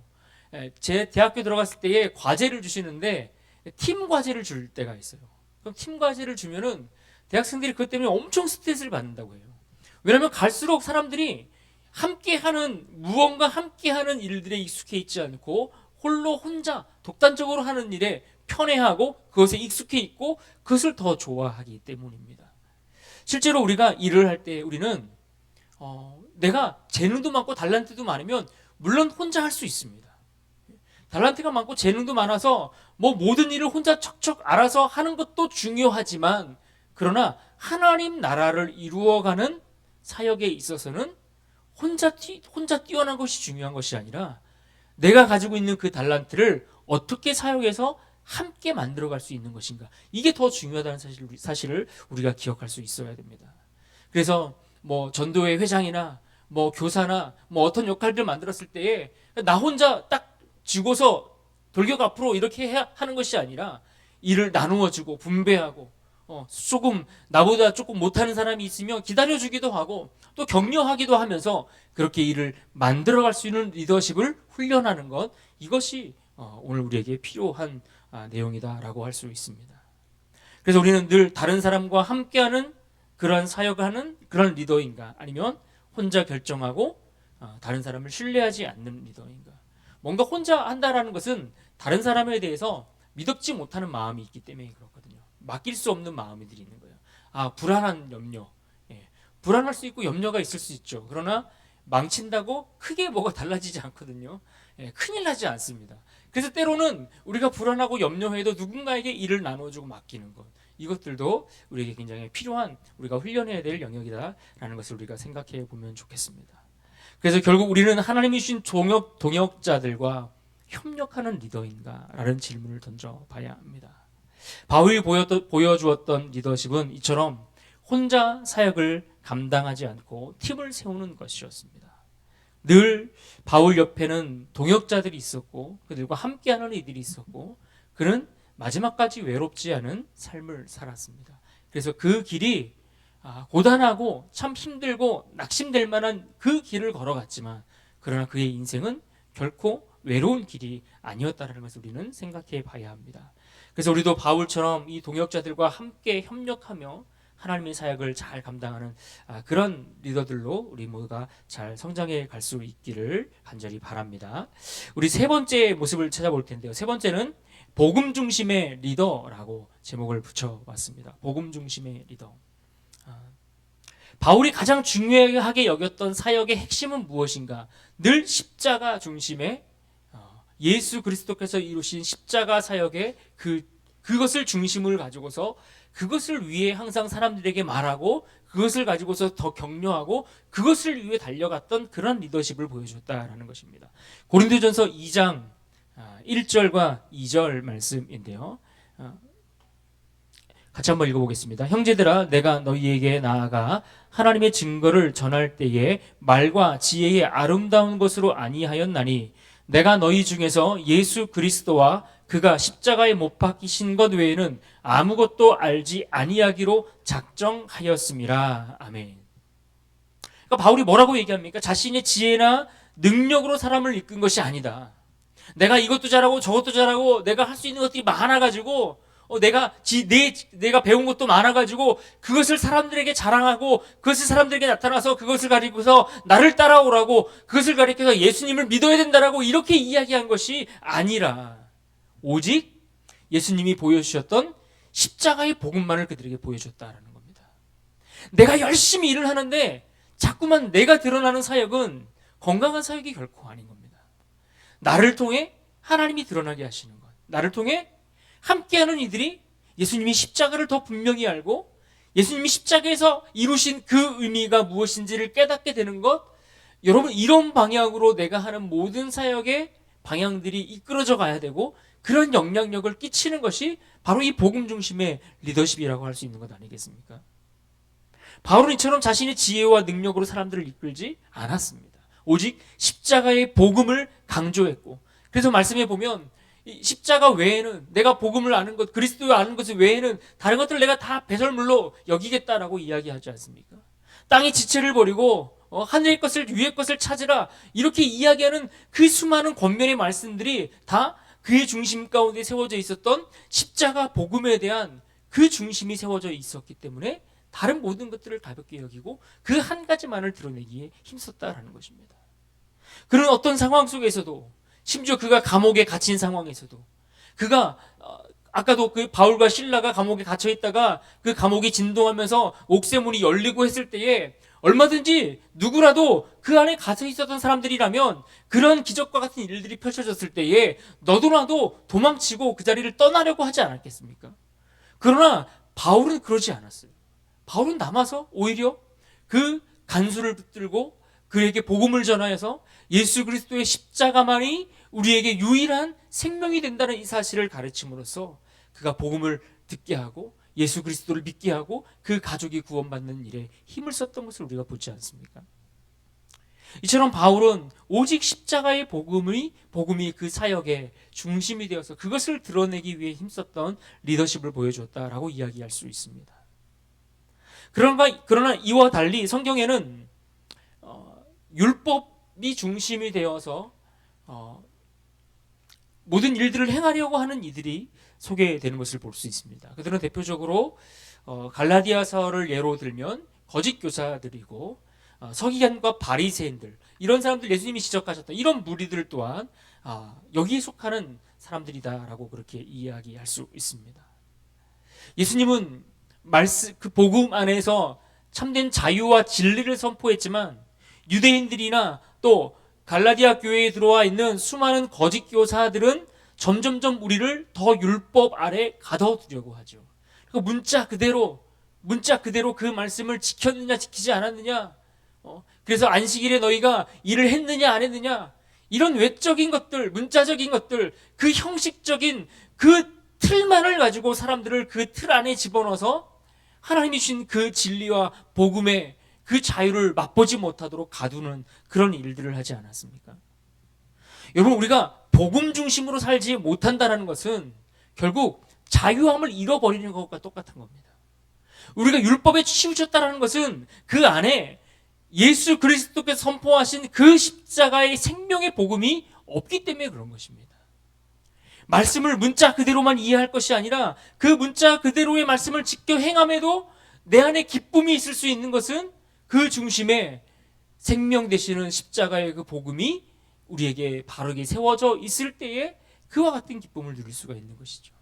제 대학교 들어갔을 때에 과제를 주시는데 팀 과제를 줄 때가 있어요. 그럼 팀 과제를 주면은 대학생들이 그것 때문에 엄청 스트레스를 받는다고 해요. 왜냐하면 갈수록 사람들이 무언가 함께하는 일들에 익숙해 있지 않고 혼자 독단적으로 하는 일에 편애하고 그것에 익숙해 있고 그것을 더 좋아하기 때문입니다. 실제로 우리가 일을 할 때 우리는 내가 재능도 많고 달란트도 많으면 물론 혼자 할 수 있습니다. 달란트가 많고 재능도 많아서 모든 일을 혼자 척척 알아서 하는 것도 중요하지만, 그러나 하나님 나라를 이루어가는 사역에 있어서는 혼자 뛰어난 것이 중요한 것이 아니라 내가 가지고 있는 그 달란트를 어떻게 사역해서 함께 만들어갈 수 있는 것인가, 이게 더 중요하다는 사실을 우리가 기억할 수 있어야 됩니다. 그래서 전도회 회장이나 교사나 어떤 역할들을 만들었을 때에 나 혼자 딱 쥐고서 돌격 앞으로 이렇게 하는 것이 아니라 일을 나누어주고 분배하고 나보다 조금 못하는 사람이 있으면 기다려주기도 하고 또 격려하기도 하면서 그렇게 일을 만들어갈 수 있는 리더십을 훈련하는 것, 이것이 오늘 우리에게 필요한 내용이다라고 할 수 있습니다. 그래서 우리는 늘 다른 사람과 함께하는 그러한 사역을 하는 그런 리더인가, 아니면 혼자 결정하고 다른 사람을 신뢰하지 않는 리더인가. 뭔가 혼자 한다라는 것은 다른 사람에 대해서 믿지 못하는 마음이 있기 때문에 그렇거든요. 맡길 수 없는 마음들이 있는 거예요. 불안한 염려, 불안할 수 있고 염려가 있을 수 있죠. 그러나 망친다고 크게 뭐가 달라지지 않거든요. 큰일 나지 않습니다. 그래서 때로는 우리가 불안하고 염려해도 누군가에게 일을 나눠주고 맡기는 것, 이것들도 우리에게 굉장히 필요한, 우리가 훈련해야 될 영역이다라는 것을 우리가 생각해 보면 좋겠습니다. 그래서 결국 우리는 하나님이 주신 동역자들과 협력하는 리더인가라는 질문을 던져봐야 합니다. 바울이 보여주었던 리더십은 이처럼 혼자 사역을 감당하지 않고 팀을 세우는 것이었습니다. 늘 바울 옆에는 동역자들이 있었고 그들과 함께하는 이들이 있었고, 그는 마지막까지 외롭지 않은 삶을 살았습니다. 그래서 그 길이 고단하고 참 힘들고 낙심될 만한 그 길을 걸어갔지만, 그러나 그의 인생은 결코 외로운 길이 아니었다는 것을 우리는 생각해 봐야 합니다. 그래서 우리도 바울처럼 이 동역자들과 함께 협력하며 하나님의 사역을 잘 감당하는 그런 리더들로 우리 모두가 잘 성장해 갈 수 있기를 간절히 바랍니다. 우리 세 번째 모습을 찾아볼 텐데요. 세 번째는 복음 중심의 리더라고 제목을 붙여봤습니다. 복음 중심의 리더. 바울이 가장 중요하게 여겼던 사역의 핵심은 무엇인가? 늘 십자가 중심의 예수 그리스도께서 이루신 십자가 사역의 그것을 중심을 가지고서 그것을 위해 항상 사람들에게 말하고 그것을 가지고서 더 격려하고 그것을 위해 달려갔던 그런 리더십을 보여줬다라는 것입니다. 고린도전서 2장 1절과 2절 말씀인데요. 같이 한번 읽어보겠습니다. 형제들아, 내가 너희에게 나아가 하나님의 증거를 전할 때에 말과 지혜의 아름다운 것으로 아니하였나니 내가 너희 중에서 예수 그리스도와 그가 십자가에 못 박히신 것 외에는 아무것도 알지 아니하기로 작정하였음이라. 아멘. 그러니까 바울이 뭐라고 얘기합니까? 자신의 지혜나 능력으로 사람을 이끈 것이 아니다. 내가 이것도 잘하고 저것도 잘하고 내가 할 수 있는 것들이 많아가지고 내가 배운 것도 많아가지고 그것을 사람들에게 자랑하고 그것을 사람들에게 나타나서 그것을 가리고서 나를 따라오라고 그것을 가리켜서 예수님을 믿어야 된다라고 이렇게 이야기한 것이 아니라 오직 예수님이 보여주셨던 십자가의 복음만을 그들에게 보여줬다라는 겁니다. 내가 열심히 일을 하는데 자꾸만 내가 드러나는 사역은 건강한 사역이 결코 아닌 겁니다. 나를 통해 하나님이 드러나게 하시는 것, 나를 통해 함께하는 이들이 예수님이 십자가를 더 분명히 알고 예수님이 십자가에서 이루신 그 의미가 무엇인지를 깨닫게 되는 것, 여러분 이런 방향으로 내가 하는 모든 사역의 방향들이 이끌어져 가야 되고 그런 영향력을 끼치는 것이 바로 이 복음 중심의 리더십이라고 할 수 있는 것 아니겠습니까? 바울은 이처럼 자신의 지혜와 능력으로 사람들을 이끌지 않았습니다. 오직 십자가의 복음을 강조했고, 그래서 말씀해 보면 십자가 외에는 내가 복음을 아는 것, 그리스도를 아는 것 외에는 다른 것들을 내가 다 배설물로 여기겠다라고 이야기하지 않습니까? 땅의 지체를 버리고 하늘의 것을 위의 것을 찾으라 이렇게 이야기하는 그 수많은 권면의 말씀들이 다 그의 중심 가운데 세워져 있었던 십자가 복음에 대한 그 중심이 세워져 있었기 때문에 다른 모든 것들을 가볍게 여기고 그 한 가지만을 드러내기에 힘썼다라는 것입니다. 그런 어떤 상황 속에서도, 심지어 그가 감옥에 갇힌 상황에서도, 그가 아까도 그 바울과 실라가 감옥에 갇혀 있다가 그 감옥이 진동하면서 옥새문이 열리고 했을 때에 얼마든지 누구라도 그 안에 갇혀 있었던 사람들이라면 그런 기적과 같은 일들이 펼쳐졌을 때에 너도나도 도망치고 그 자리를 떠나려고 하지 않았겠습니까? 그러나 바울은 그러지 않았어요. 바울은 남아서 오히려 그 간수를 붙들고 그에게 복음을 전하여서 예수 그리스도의 십자가만이 우리에게 유일한 생명이 된다는 이 사실을 가르침으로써 그가 복음을 듣게 하고 예수 그리스도를 믿게 하고 그 가족이 구원받는 일에 힘을 썼던 것을 우리가 보지 않습니까? 이처럼 바울은 오직 십자가의 복음이 그 사역의 중심이 되어서 그것을 드러내기 위해 힘썼던 리더십을 보여줬다라고 이야기할 수 있습니다. 그러나 이와 달리 성경에는 율법이 중심이 되어서 모든 일들을 행하려고 하는 이들이 소개되는 것을 볼 수 있습니다. 그들은 대표적으로 갈라디아서를 예로 들면 거짓 교사들이고 서기관과 바리새인들, 이런 사람들, 예수님이 지적하셨던 이런 무리들 또한 여기에 속하는 사람들이다라고 그렇게 이야기할 수 있습니다. 예수님은 그 복음 안에서 참된 자유와 진리를 선포했지만 유대인들이나 또 갈라디아 교회에 들어와 있는 수많은 거짓 교사들은 점점점 우리를 더 율법 아래 가둬두려고 하죠. 문자 그대로 그 말씀을 지켰느냐 지키지 않았느냐, 그래서 안식일에 너희가 일을 했느냐 안 했느냐, 이런 외적인 것들, 문자적인 것들, 그 형식적인 그 틀만을 가지고 사람들을 그 틀 안에 집어넣어서 하나님이 주신 그 진리와 복음의 그 자유를 맛보지 못하도록 가두는 그런 일들을 하지 않았습니까? 여러분, 우리가 복음 중심으로 살지 못한다는 것은 결국 자유함을 잃어버리는 것과 똑같은 겁니다. 우리가 율법에 치우쳤다는 것은 그 안에 예수 그리스도께서 선포하신 그 십자가의 생명의 복음이 없기 때문에 그런 것입니다. 말씀을 문자 그대로만 이해할 것이 아니라 그 문자 그대로의 말씀을 지켜 행함에도 내 안에 기쁨이 있을 수 있는 것은 그 중심에 생명 되시는 십자가의 그 복음이 우리에게 바르게 세워져 있을 때에 그와 같은 기쁨을 누릴 수가 있는 것이죠.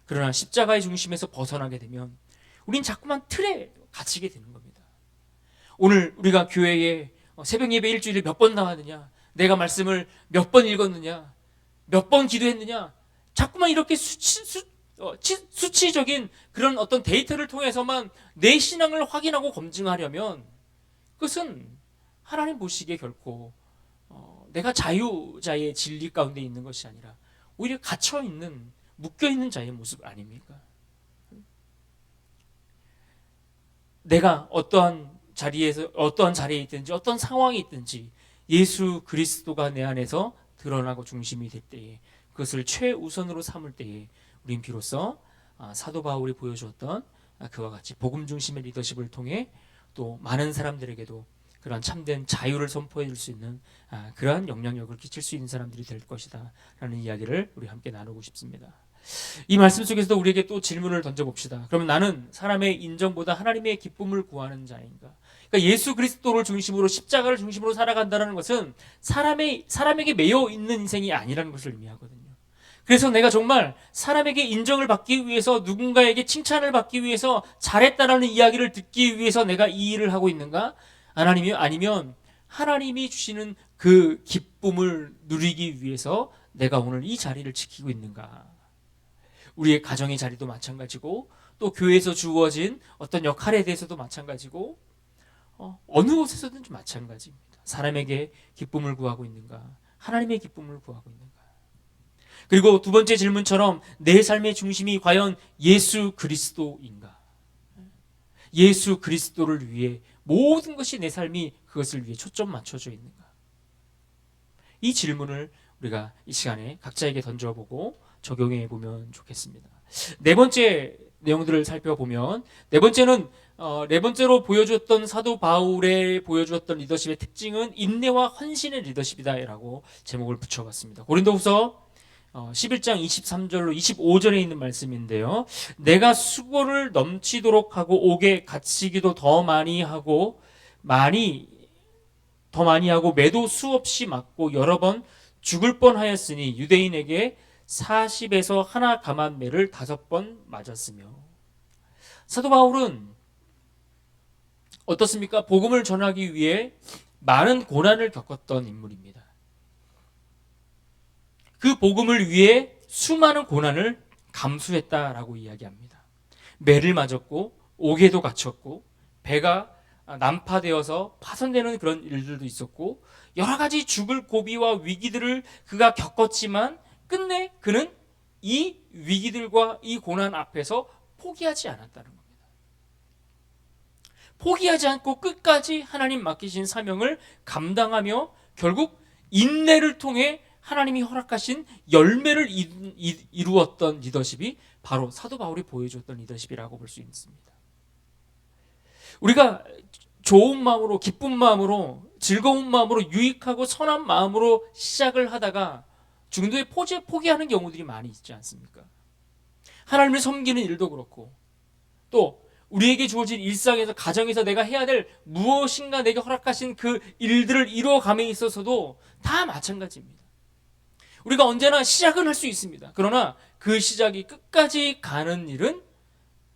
그러나 십자가의 중심에서 벗어나게 되면 우린 자꾸만 틀에 갇히게 되는 겁니다. 오늘 우리가 교회에 새벽 예배 일주일에 몇 번 나왔느냐, 내가 말씀을 몇 번 읽었느냐, 몇 번 기도했느냐, 자꾸만 이렇게 수치적인 그런 어떤 데이터를 통해서만 내 신앙을 확인하고 검증하려면 그것은 하나님 보시기에 결코 내가 자유자의 진리 가운데 있는 것이 아니라 오히려 갇혀있는, 묶여있는 자의 모습 아닙니까? 내가 어떠한 자리에 있든지 어떤 상황에 있든지 예수 그리스도가 내 안에서 드러나고 중심이 될 때에, 그것을 최우선으로 삼을 때에 우린 비로소 사도 바울이 보여주었던 그와 같이 복음 중심의 리더십을 통해 또 많은 사람들에게도 그런 참된 자유를 선포해 줄 수 있는 그러한 영향력을 끼칠 수 있는 사람들이 될 것이다 라는 이야기를 우리 함께 나누고 싶습니다. 이 말씀 속에서도 우리에게 또 질문을 던져봅시다. 그러면 나는 사람의 인정보다 하나님의 기쁨을 구하는 자인가? 그러니까 예수 그리스도를 중심으로, 십자가를 중심으로 살아간다는 것은 사람에게 매여 있는 인생이 아니라는 것을 의미하거든요. 그래서 내가 정말 사람에게 인정을 받기 위해서, 누군가에게 칭찬을 받기 위해서, 잘했다라는 이야기를 듣기 위해서 내가 이 일을 하고 있는가? 아니면 하나님이 주시는 그 기쁨을 누리기 위해서 내가 오늘 이 자리를 지키고 있는가? 우리의 가정의 자리도 마찬가지고, 또 교회에서 주어진 어떤 역할에 대해서도 마찬가지고, 어느 곳에서든 좀 마찬가지입니다. 사람에게 기쁨을 구하고 있는가? 하나님의 기쁨을 구하고 있는가? 그리고 두 번째 질문처럼 내 삶의 중심이 과연 예수 그리스도인가? 예수 그리스도를 위해 모든 것이, 내 삶이 그것을 위해 초점 맞춰져 있는가? 이 질문을 우리가 이 시간에 각자에게 던져보고 적용해 보면 좋겠습니다. 네 번째 내용들을 살펴보면, 네 번째로 보여주었던 사도 바울의 보여주었던 리더십의 특징은 인내와 헌신의 리더십이다라고 제목을 붙여봤습니다. 고린도후서 11장 23절로 25절에 있는 말씀인데요. 내가 수고를 넘치도록 하고 옥에 갇히기도 더 많이 하고 매도 수없이 맞고 여러 번 죽을 뻔하였으니 유대인에게 40에서 하나 감한 매를 5번 맞았으며. 사도 바울은 어떻습니까? 복음을 전하기 위해 많은 고난을 겪었던 인물입니다. 그 복음을 위해 수많은 고난을 감수했다라고 이야기합니다. 매를 맞았고 옥에도 갇혔고 배가 난파되어서 파손되는 그런 일들도 있었고 여러 가지 죽을 고비와 위기들을 그가 겪었지만 끝내 그는 이 위기들과 이 고난 앞에서 포기하지 않았다는 겁니다. 포기하지 않고 끝까지 하나님 맡기신 사명을 감당하며 결국 인내를 통해 하나님이 허락하신 열매를 이루었던 리더십이 바로 사도 바울이 보여줬던 리더십이라고 볼 수 있습니다. 우리가 좋은 마음으로, 기쁜 마음으로, 즐거운 마음으로, 유익하고 선한 마음으로 시작을 하다가 중도에 포기하는 경우들이 많이 있지 않습니까? 하나님을 섬기는 일도 그렇고, 또 우리에게 주어진 일상에서, 가정에서 내가 해야 될 무엇인가 내게 허락하신 그 일들을 이루어감에 있어서도 다 마찬가지입니다. 우리가 언제나 시작은 할 수 있습니다. 그러나 그 시작이 끝까지 가는 일은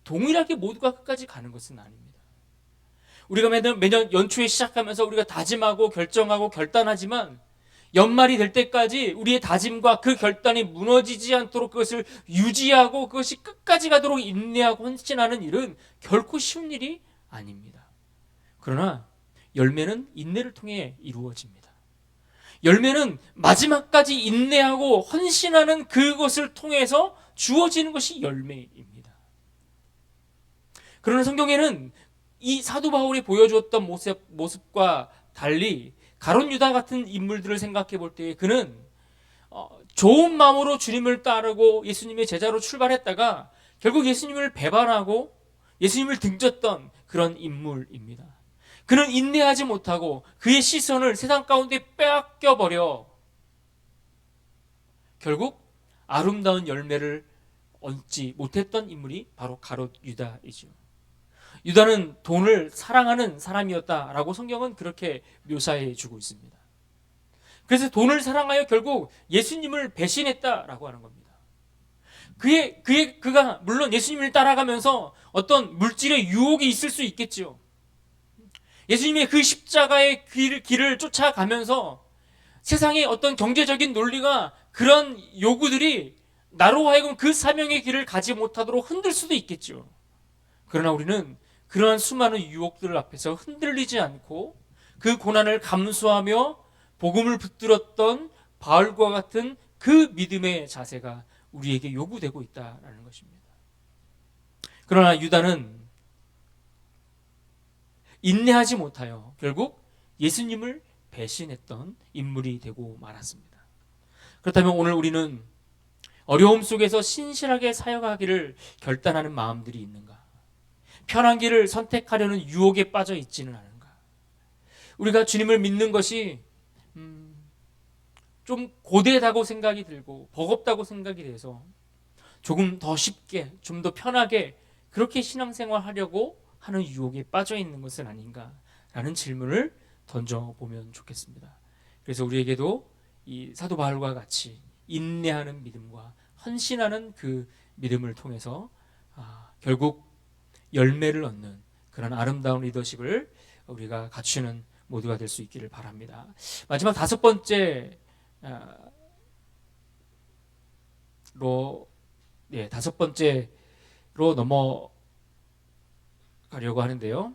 동일하게 모두가 끝까지 가는 것은 아닙니다. 우리가 매년 연초에 시작하면서 우리가 다짐하고 결정하고 결단하지만 연말이 될 때까지 우리의 다짐과 그 결단이 무너지지 않도록 그것을 유지하고 그것이 끝까지 가도록 인내하고 헌신하는 일은 결코 쉬운 일이 아닙니다. 그러나 열매는 인내를 통해 이루어집니다. 열매는 마지막까지 인내하고 헌신하는 그것을 통해서 주어지는 것이 열매입니다. 그러나 성경에는 이 사도 바울이 보여주었던 모습과 달리 가룟 유다 같은 인물들을 생각해 볼 때 그는 좋은 마음으로 주님을 따르고 예수님의 제자로 출발했다가 결국 예수님을 배반하고 예수님을 등졌던 그런 인물입니다. 그는 인내하지 못하고 그의 시선을 세상 가운데 빼앗겨 버려 결국 아름다운 열매를 얻지 못했던 인물이 바로 가룟 유다이죠. 유다는 돈을 사랑하는 사람이었다라고 성경은 그렇게 묘사해 주고 있습니다. 그래서 돈을 사랑하여 결국 예수님을 배신했다라고 하는 겁니다. 그가 물론 예수님을 따라가면서 어떤 물질의 유혹이 있을 수 있겠죠. 예수님의 그 십자가의 길을 쫓아가면서 세상의 어떤 경제적인 논리가 그런 요구들이 나로 하여금 그 사명의 길을 가지 못하도록 흔들 수도 있겠죠. 그러나 우리는 그러한 수많은 유혹들 앞에서 흔들리지 않고 그 고난을 감수하며 복음을 붙들었던 바울과 같은 그 믿음의 자세가 우리에게 요구되고 있다는 것입니다. 그러나 유다는 인내하지 못하여 결국 예수님을 배신했던 인물이 되고 말았습니다. 그렇다면 오늘 우리는 어려움 속에서 신실하게 사역하기를 결단하는 마음들이 있는가? 편한 길을 선택하려는 유혹에 빠져 있지는 않은가? 우리가 주님을 믿는 것이 좀 고되다고 생각이 들고 버겁다고 생각이 돼서 조금 더 쉽게, 좀 더 편하게 그렇게 신앙생활 하려고 하는 유혹에 빠져 있는 것은 아닌가라는 질문을 던져보면 좋겠습니다. 그래서 우리에게도 이 사도 바울과 같이 인내하는 믿음과 헌신하는 그 믿음을 통해서 결국 열매를 얻는 그런 아름다운 리더십을 우리가 갖추는 모두가 될 수 있기를 바랍니다. 마지막 다섯 번째로 넘어가려고 하는데요.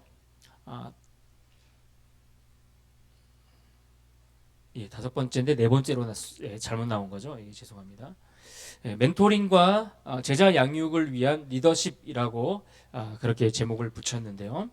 다섯 번째인데 네 번째로 잘못 나온 거죠. 죄송합니다. 멘토링과 제자 양육을 위한 리더십이라고 그렇게 제목을 붙였는데요.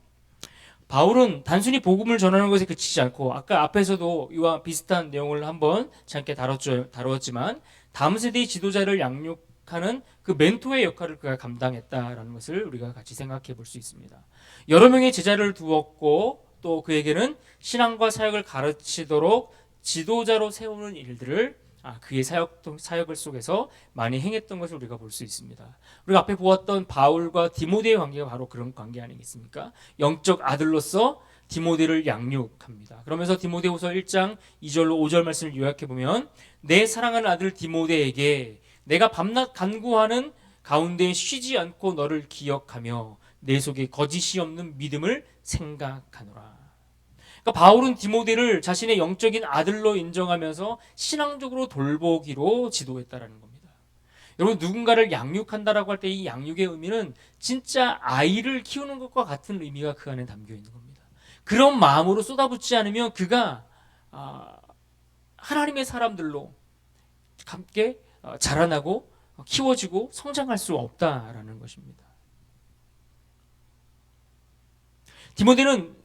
바울은 단순히 복음을 전하는 것에 그치지 않고 아까 앞에서도 이와 비슷한 내용을 한번 잠깐 다루었지만 다음 세대의 지도자를 양육하는 그 멘토의 역할을 그가 감당했다라는 것을 우리가 같이 생각해 볼 수 있습니다. 여러 명의 제자를 두었고 또 그에게는 신앙과 사역을 가르치도록 지도자로 세우는 일들을 그의 사역을 속에서 많이 행했던 것을 우리가 볼 수 있습니다. 우리가 앞에 보았던 바울과 디모데의 관계가 바로 그런 관계 아니겠습니까? 영적 아들로서 디모데를 양육합니다. 그러면서 디모데후서 1장 2절로 5절 말씀을 요약해 보면 내 사랑하는 아들 디모데에게 내가 밤낮 간구하는 가운데 쉬지 않고 너를 기억하며 내 속에 거짓이 없는 믿음을 생각하노라. 그러니까 바울은 디모데를 자신의 영적인 아들로 인정하면서 신앙적으로 돌보기로 지도했다라는 겁니다. 여러분 누군가를 양육한다라고 할 때 이 양육의 의미는 진짜 아이를 키우는 것과 같은 의미가 그 안에 담겨 있는 겁니다. 그런 마음으로 쏟아붓지 않으면 그가 하나님의 사람들로 함께 자라나고 키워지고 성장할 수 없다라는 것입니다. 디모데는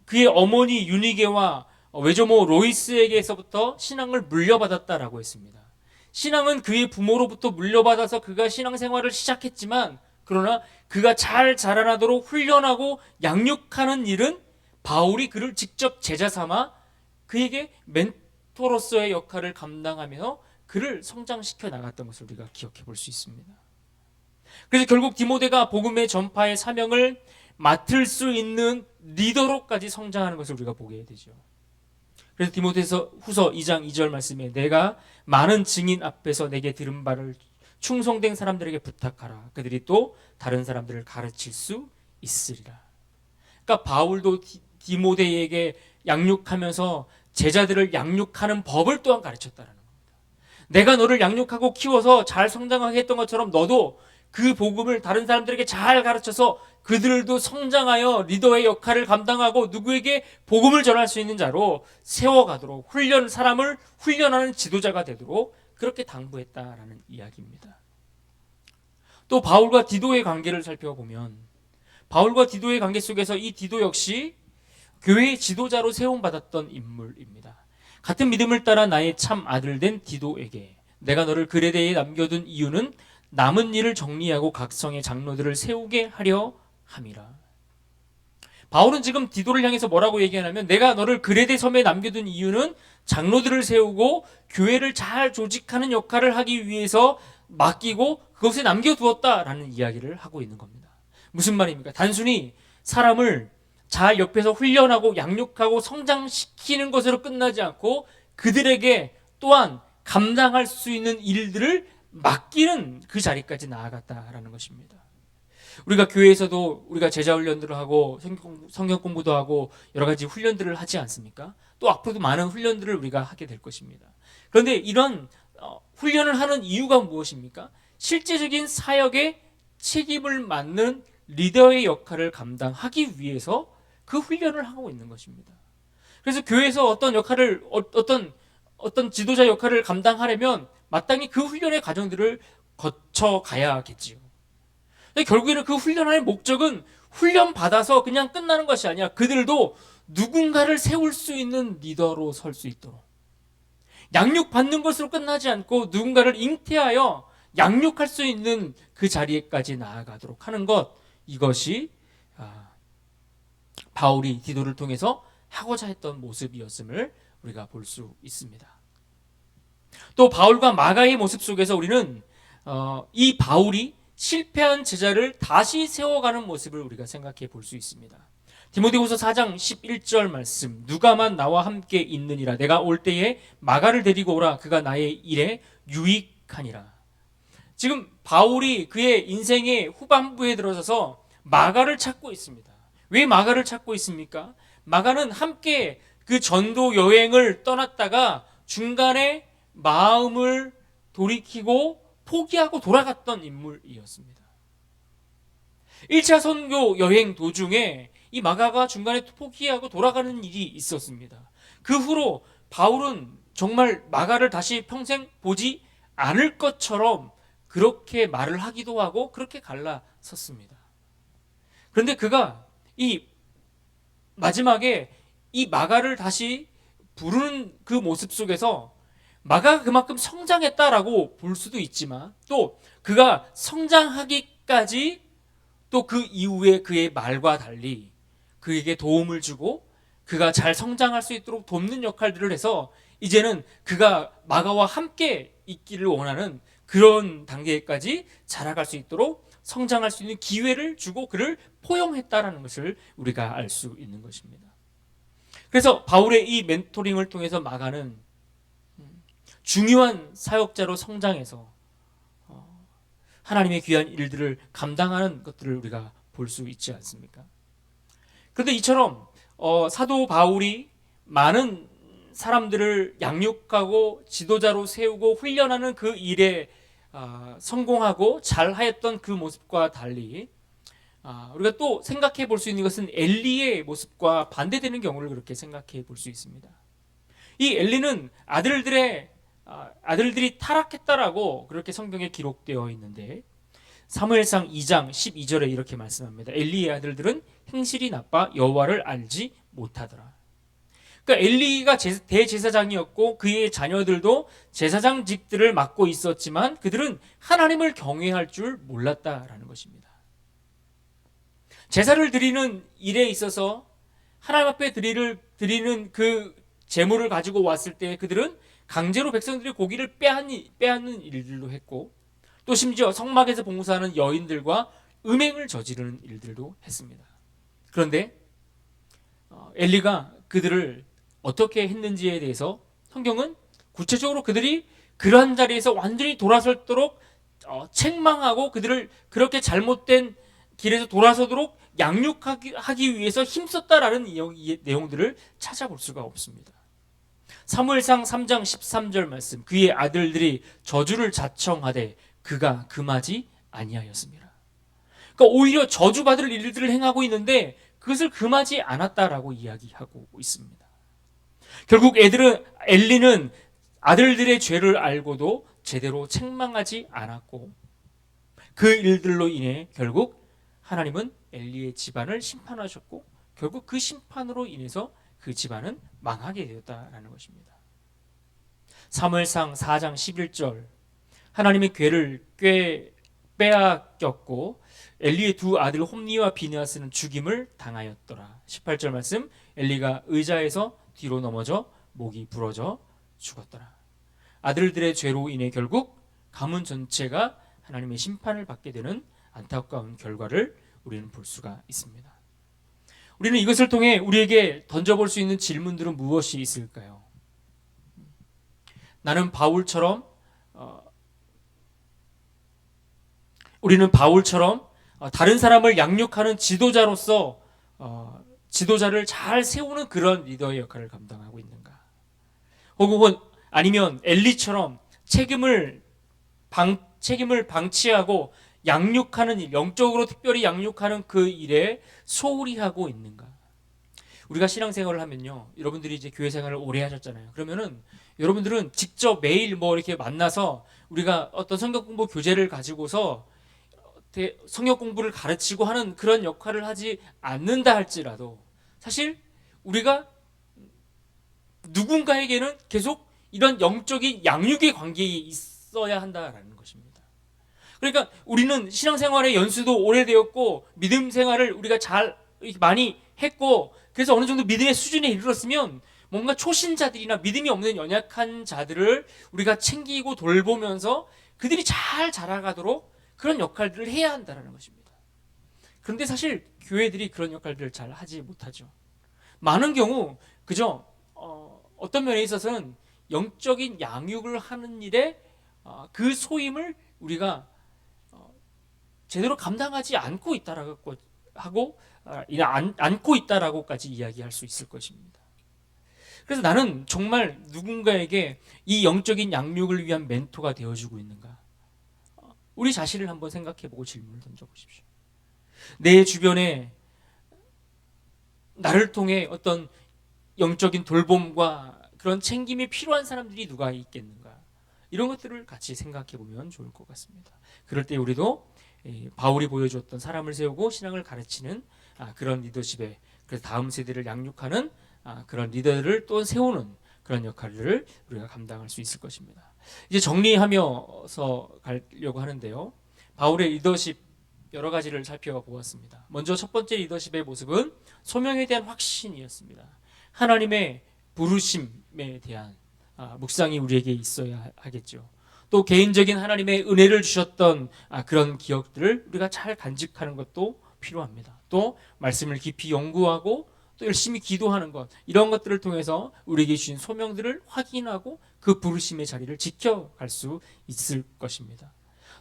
그의 어머니 유니게와 외조모 로이스에게서부터 신앙을 물려받았다라고 했습니다. 신앙은 그의 부모로부터 물려받아서 그가 신앙생활을 시작했지만 그러나 그가 잘 자라나도록 훈련하고 양육하는 일은 바울이 그를 직접 제자 삼아 그에게 멘토로서의 역할을 감당하며 그를 성장시켜 나갔던 것을 우리가 기억해 볼 수 있습니다. 그래서 결국 디모데가 복음의 전파의 사명을 맡을 수 있는 리더로까지 성장하는 것을 우리가 보게 되죠. 그래서 디모데서 후서 2장 2절 말씀에 내가 많은 증인 앞에서 내게 들은 바를 충성된 사람들에게 부탁하라. 그들이 또 다른 사람들을 가르칠 수 있으리라. 그러니까 바울도 디모데에게 양육하면서 제자들을 양육하는 법을 또한 가르쳤다는 겁니다. 내가 너를 양육하고 키워서 잘 성장하게 했던 것처럼 너도 그 복음을 다른 사람들에게 잘 가르쳐서 그들도 성장하여 리더의 역할을 감당하고 누구에게 복음을 전할 수 있는 자로 세워가도록 사람을 훈련하는 지도자가 되도록 그렇게 당부했다라는 이야기입니다. 또 바울과 디도의 관계를 살펴보면 바울과 디도의 관계 속에서 이 디도 역시 교회의 지도자로 세움받았던 인물입니다. 같은 믿음을 따라 나의 참 아들 된 디도에게 내가 너를 그레데에 남겨둔 이유는 남은 일을 정리하고 각 성의 장로들을 세우게 하려 함이라. 바울은 지금 디도를 향해서 뭐라고 얘기하냐면 내가 너를 그레데 섬에 남겨둔 이유는 장로들을 세우고 교회를 잘 조직하는 역할을 하기 위해서 맡기고 그것에 남겨두었다라는 이야기를 하고 있는 겁니다. 무슨 말입니까? 단순히 사람을 잘 옆에서 훈련하고 양육하고 성장시키는 것으로 끝나지 않고 그들에게 또한 감당할 수 있는 일들을 맡기는 그 자리까지 나아갔다라는 것입니다. 우리가 교회에서도 우리가 제자 훈련들을 하고 성경 공부도 하고 여러 가지 훈련들을 하지 않습니까? 또 앞으로도 많은 훈련들을 우리가 하게 될 것입니다. 그런데 이런 훈련을 하는 이유가 무엇입니까? 실제적인 사역에 책임을 맡는 리더의 역할을 감당하기 위해서 그 훈련을 하고 있는 것입니다. 그래서 교회에서 어떤 역할을 어떤 지도자 역할을 감당하려면 마땅히 그 훈련의 과정들을 거쳐 가야겠지요. 근데 결국에는 그 훈련의 목적은 훈련 받아서 그냥 끝나는 것이 아니라 그들도 누군가를 세울 수 있는 리더로 설 수 있도록 양육받는 것으로 끝나지 않고 누군가를 잉태하여 양육할 수 있는 그 자리에까지 나아가도록 하는 것, 이것이 바울이 디도를 통해서 하고자 했던 모습이었음을 우리가 볼 수 있습니다. 또 바울과 마가의 모습 속에서 우리는 이 바울이 실패한 제자를 다시 세워가는 모습을 우리가 생각해 볼 수 있습니다. 디모데후서 4장 11절 말씀, 누가만 나와 함께 있느니라. 내가 올 때에 마가를 데리고 오라. 그가 나의 일에 유익하니라. 지금 바울이 그의 인생의 후반부에 들어서서 마가를 찾고 있습니다. 왜 마가를 찾고 있습니까? 마가는 함께 그 전도 여행을 떠났다가 중간에 마음을 돌이키고 포기하고 돌아갔던 인물이었습니다. 1차 선교 여행 도중에 이 마가가 중간에 포기하고 돌아가는 일이 있었습니다. 그 후로 바울은 정말 마가를 다시 평생 보지 않을 것처럼 그렇게 말을 하기도 하고 그렇게 갈라섰습니다. 그런데 그가 이 마지막에 이 마가를 다시 부르는 그 모습 속에서 마가가 그만큼 성장했다라고 볼 수도 있지만 또 그가 성장하기까지 또 그 이후에 그의 말과 달리 그에게 도움을 주고 그가 잘 성장할 수 있도록 돕는 역할들을 해서 이제는 그가 마가와 함께 있기를 원하는 그런 단계까지 자라갈 수 있도록 성장할 수 있는 기회를 주고 그를 포용했다라는 것을 우리가 알 수 있는 것입니다. 그래서 바울의 이 멘토링을 통해서 마가는 중요한 사역자로 성장해서 하나님의 귀한 일들을 감당하는 것들을 우리가 볼 수 있지 않습니까? 그런데 이처럼 사도 바울이 많은 사람들을 양육하고 지도자로 세우고 훈련하는 그 일에 성공하고 잘하였던 그 모습과 달리 우리가 또 생각해 볼 수 있는 것은 엘리의 모습과 반대되는 경우를 그렇게 생각해 볼 수 있습니다. 이 엘리는 아들들이 타락했다라고 그렇게 성경에 기록되어 있는데 사무엘상 2장 12절에 이렇게 말씀합니다. 엘리의 아들들은 행실이 나빠 여호와를 알지 못하더라. 그러니까 엘리가 대제사장이었고 그의 자녀들도 제사장직들을 맡고 있었지만 그들은 하나님을 경외할 줄 몰랐다라는 것입니다. 제사를 드리는 일에 있어서 하나님 앞에 드리는 그 제물을 가지고 왔을 때 그들은 강제로 백성들의 고기를 빼앗는 일들도 했고 또 심지어 성막에서 봉사하는 여인들과 음행을 저지르는 일들도 했습니다. 그런데 엘리가 그들을 어떻게 했는지에 대해서 성경은 구체적으로 그들이 그러한 자리에서 완전히 돌아서도록 책망하고 그들을 그렇게 잘못된 길에서 돌아서도록 양육하기 위해서 힘썼다라는 내용들을 찾아볼 수가 없습니다. 사무엘상 3장 13절 말씀, 그의 아들들이 저주를 자청하되 그가 금하지 아니하였습니다. 그러니까 오히려 저주받을 일들을 행하고 있는데 그것을 금하지 않았다라고 이야기하고 있습니다. 결국 엘리는 아들들의 죄를 알고도 제대로 책망하지 않았고 그 일들로 인해 결국 하나님은 엘리의 집안을 심판하셨고 결국 그 심판으로 인해서 그 집안은 망하게 되었다라는 것입니다. 사무엘상 4장 11절, 하나님의 궤를 빼앗겼고 엘리의 두 아들 홈니와 비느하스는 죽임을 당하였더라. 18절 말씀, 엘리가 의자에서 뒤로 넘어져 목이 부러져 죽었더라. 아들들의 죄로 인해 결국 가문 전체가 하나님의 심판을 받게 되는 안타까운 결과를 우리는 볼 수가 있습니다. 우리는 이것을 통해 우리에게 던져볼 수 있는 질문들은 무엇이 있을까요? 나는 바울처럼 우리는 바울처럼 다른 사람을 양육하는 지도자로서 지도자를 잘 세우는 그런 리더의 역할을 감당하고 있는가? 혹은 아니면 엘리처럼 책임을 방치하고 양육하는 일, 영적으로 특별히 양육하는 그 일에 소홀히 하고 있는가? 우리가 신앙생활을 하면요, 여러분들이 이제 교회 생활을 오래 하셨잖아요. 그러면은 여러분들은 직접 매일 뭐 이렇게 만나서 우리가 어떤 성경 공부 교재를 가지고서 성경 공부를 가르치고 하는 그런 역할을 하지 않는다 할지라도 사실 우리가 누군가에게는 계속 이런 영적인 양육의 관계에 있어야 한다라는 것입니다. 그러니까 우리는 신앙생활의 연수도 오래되었고 믿음 생활을 우리가 잘 많이 했고 그래서 어느 정도 믿음의 수준에 이르렀으면 뭔가 초신자들이나 믿음이 없는 연약한 자들을 우리가 챙기고 돌보면서 그들이 잘 자라가도록 그런 역할들을 해야 한다는 것입니다. 그런데 사실 교회들이 그런 역할들을 잘 하지 못하죠. 많은 경우 그저 어떤 면에 있어서는 영적인 양육을 하는 일에 그 소임을 우리가 제대로 감당하지 않고 있다라고 하고 않고 있다라고까지 이야기할 수 있을 것입니다. 그래서 나는 정말 누군가에게 이 영적인 양육을 위한 멘토가 되어주고 있는가? 우리 자신을 한번 생각해보고 질문을 던져보십시오. 내 주변에 나를 통해 어떤 영적인 돌봄과 그런 챙김이 필요한 사람들이 누가 있겠는가? 이런 것들을 같이 생각해보면 좋을 것 같습니다. 그럴 때 우리도 바울이 보여주었던 사람을 세우고 신앙을 가르치는 그런 리더십에 그래서 다음 세대를 양육하는 그런 리더를 또 세우는 그런 역할을 우리가 감당할 수 있을 것입니다. 이제 정리하면서 가려고 하는데요. 바울의 리더십 여러 가지를 살펴보았습니다. 먼저 첫 번째 리더십의 모습은 소명에 대한 확신이었습니다. 하나님의 부르심에 대한 묵상이 우리에게 있어야 하겠죠. 또 개인적인 하나님의 은혜를 주셨던 그런 기억들을 우리가 잘 간직하는 것도 필요합니다. 또 말씀을 깊이 연구하고 또 열심히 기도하는 것, 이런 것들을 통해서 우리에게 주신 소명들을 확인하고 그 부르심의 자리를 지켜갈 수 있을 것입니다.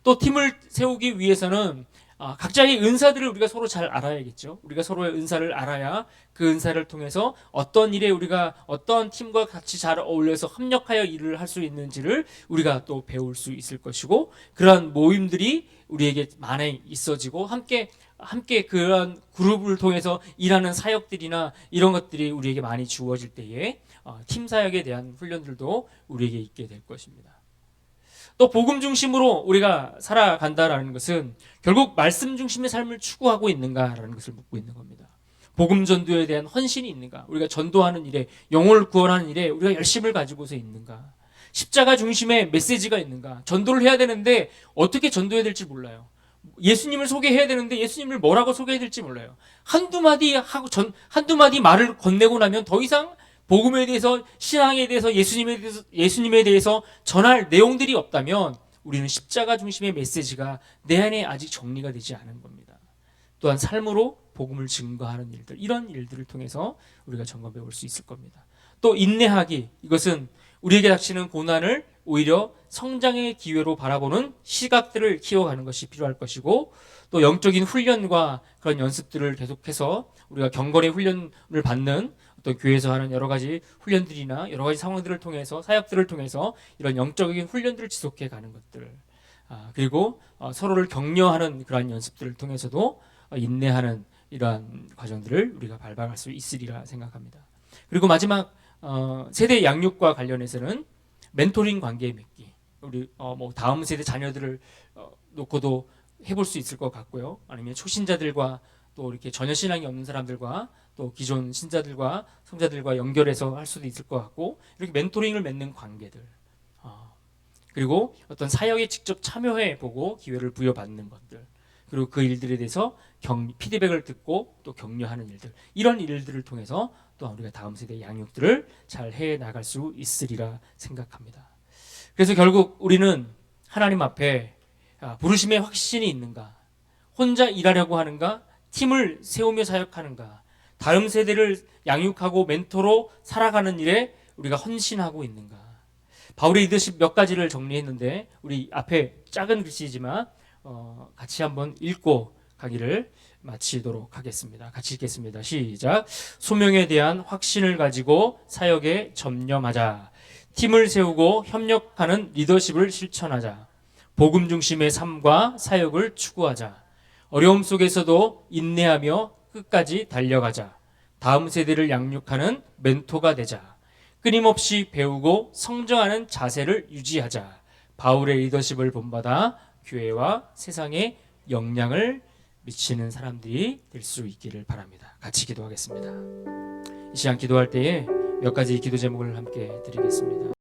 또 팀을 세우기 위해서는 각자의 은사들을 우리가 서로 잘 알아야겠죠. 우리가 서로의 은사를 알아야 그 은사를 통해서 어떤 일에 우리가 어떤 팀과 같이 잘 어울려서 협력하여 일을 할 수 있는지를 우리가 또 배울 수 있을 것이고, 그러한 모임들이 우리에게 많이 있어지고 함께 그런 그룹을 통해서 일하는 사역들이나 이런 것들이 우리에게 많이 주어질 때에 팀 사역에 대한 훈련들도 우리에게 있게 될 것입니다. 또 복음 중심으로 우리가 살아간다라는 것은 결국 말씀 중심의 삶을 추구하고 있는가라는 것을 묻고 있는 겁니다. 복음 전도에 대한 헌신이 있는가? 우리가 전도하는 일에, 영혼을 구원하는 일에 우리가 열심을 가지고서 있는가? 십자가 중심의 메시지가 있는가? 전도를 해야 되는데 어떻게 전도해야 될지 몰라요. 예수님을 소개해야 되는데 예수님을 뭐라고 소개해야 될지 몰라요. 한두 마디 말을 건네고 나면 더 이상 복음에 대해서, 신앙에 대해서, 예수님에 대해서 전할 내용들이 없다면 우리는 십자가 중심의 메시지가 내 안에 아직 정리가 되지 않은 겁니다. 또한 삶으로 복음을 증거하는 일들, 이런 일들을 통해서 우리가 점검해 볼 수 있을 겁니다. 또 인내하기, 이것은 우리에게 닥치는 고난을 오히려 성장의 기회로 바라보는 시각들을 키워가는 것이 필요할 것이고, 또 영적인 훈련과 그런 연습들을 계속해서 우리가 경건의 훈련을 받는 어떤 교회에서 하는 여러 가지 훈련들이나 여러 가지 상황들을 통해서, 사역들을 통해서 이런 영적인 훈련들을 지속해 가는 것들, 그리고 서로를 격려하는 그러한 연습들을 통해서도 인내하는 이러한 과정들을 우리가 밟아갈 수 있으리라 생각합니다. 그리고 마지막 세대 양육과 관련해서는 멘토링 관계 맺기, 우리 다음 세대 자녀들을 놓고도 해볼 수 있을 것 같고요. 아니면 초신자들과 또 이렇게 전혀 신앙이 없는 사람들과 또 기존 신자들과 성자들과 연결해서 할 수도 있을 것 같고, 이렇게 멘토링을 맺는 관계들, 그리고 어떤 사역에 직접 참여해 보고 기회를 부여받는 것들, 그리고 그 일들에 대해서 피드백을 듣고 또 격려하는 일들, 이런 일들을 통해서 또 우리가 다음 세대 양육들을 잘 해 나갈 수 있으리라 생각합니다. 그래서 결국 우리는 하나님 앞에 부르심의 확신이 있는가, 혼자 일하려고 하는가, 팀을 세우며 사역하는가, 다음 세대를 양육하고 멘토로 살아가는 일에 우리가 헌신하고 있는가? 바울의 리더십 몇 가지를 정리했는데 우리 앞에 작은 글씨지만 같이 한번 읽고 가기를 마치도록 하겠습니다. 같이 읽겠습니다. 시작. 소명에 대한 확신을 가지고 사역에 전념하자. 팀을 세우고 협력하는 리더십을 실천하자. 복음 중심의 삶과 사역을 추구하자. 어려움 속에서도 인내하며 끝까지 달려가자. 다음 세대를 양육하는 멘토가 되자. 끊임없이 배우고 성장하는 자세를 유지하자. 바울의 리더십을 본받아 교회와 세상에 영향을 미치는 사람들이 될 수 있기를 바랍니다. 같이 기도하겠습니다. 이 시간 기도할 때에 몇 가지 기도 제목을 함께 드리겠습니다.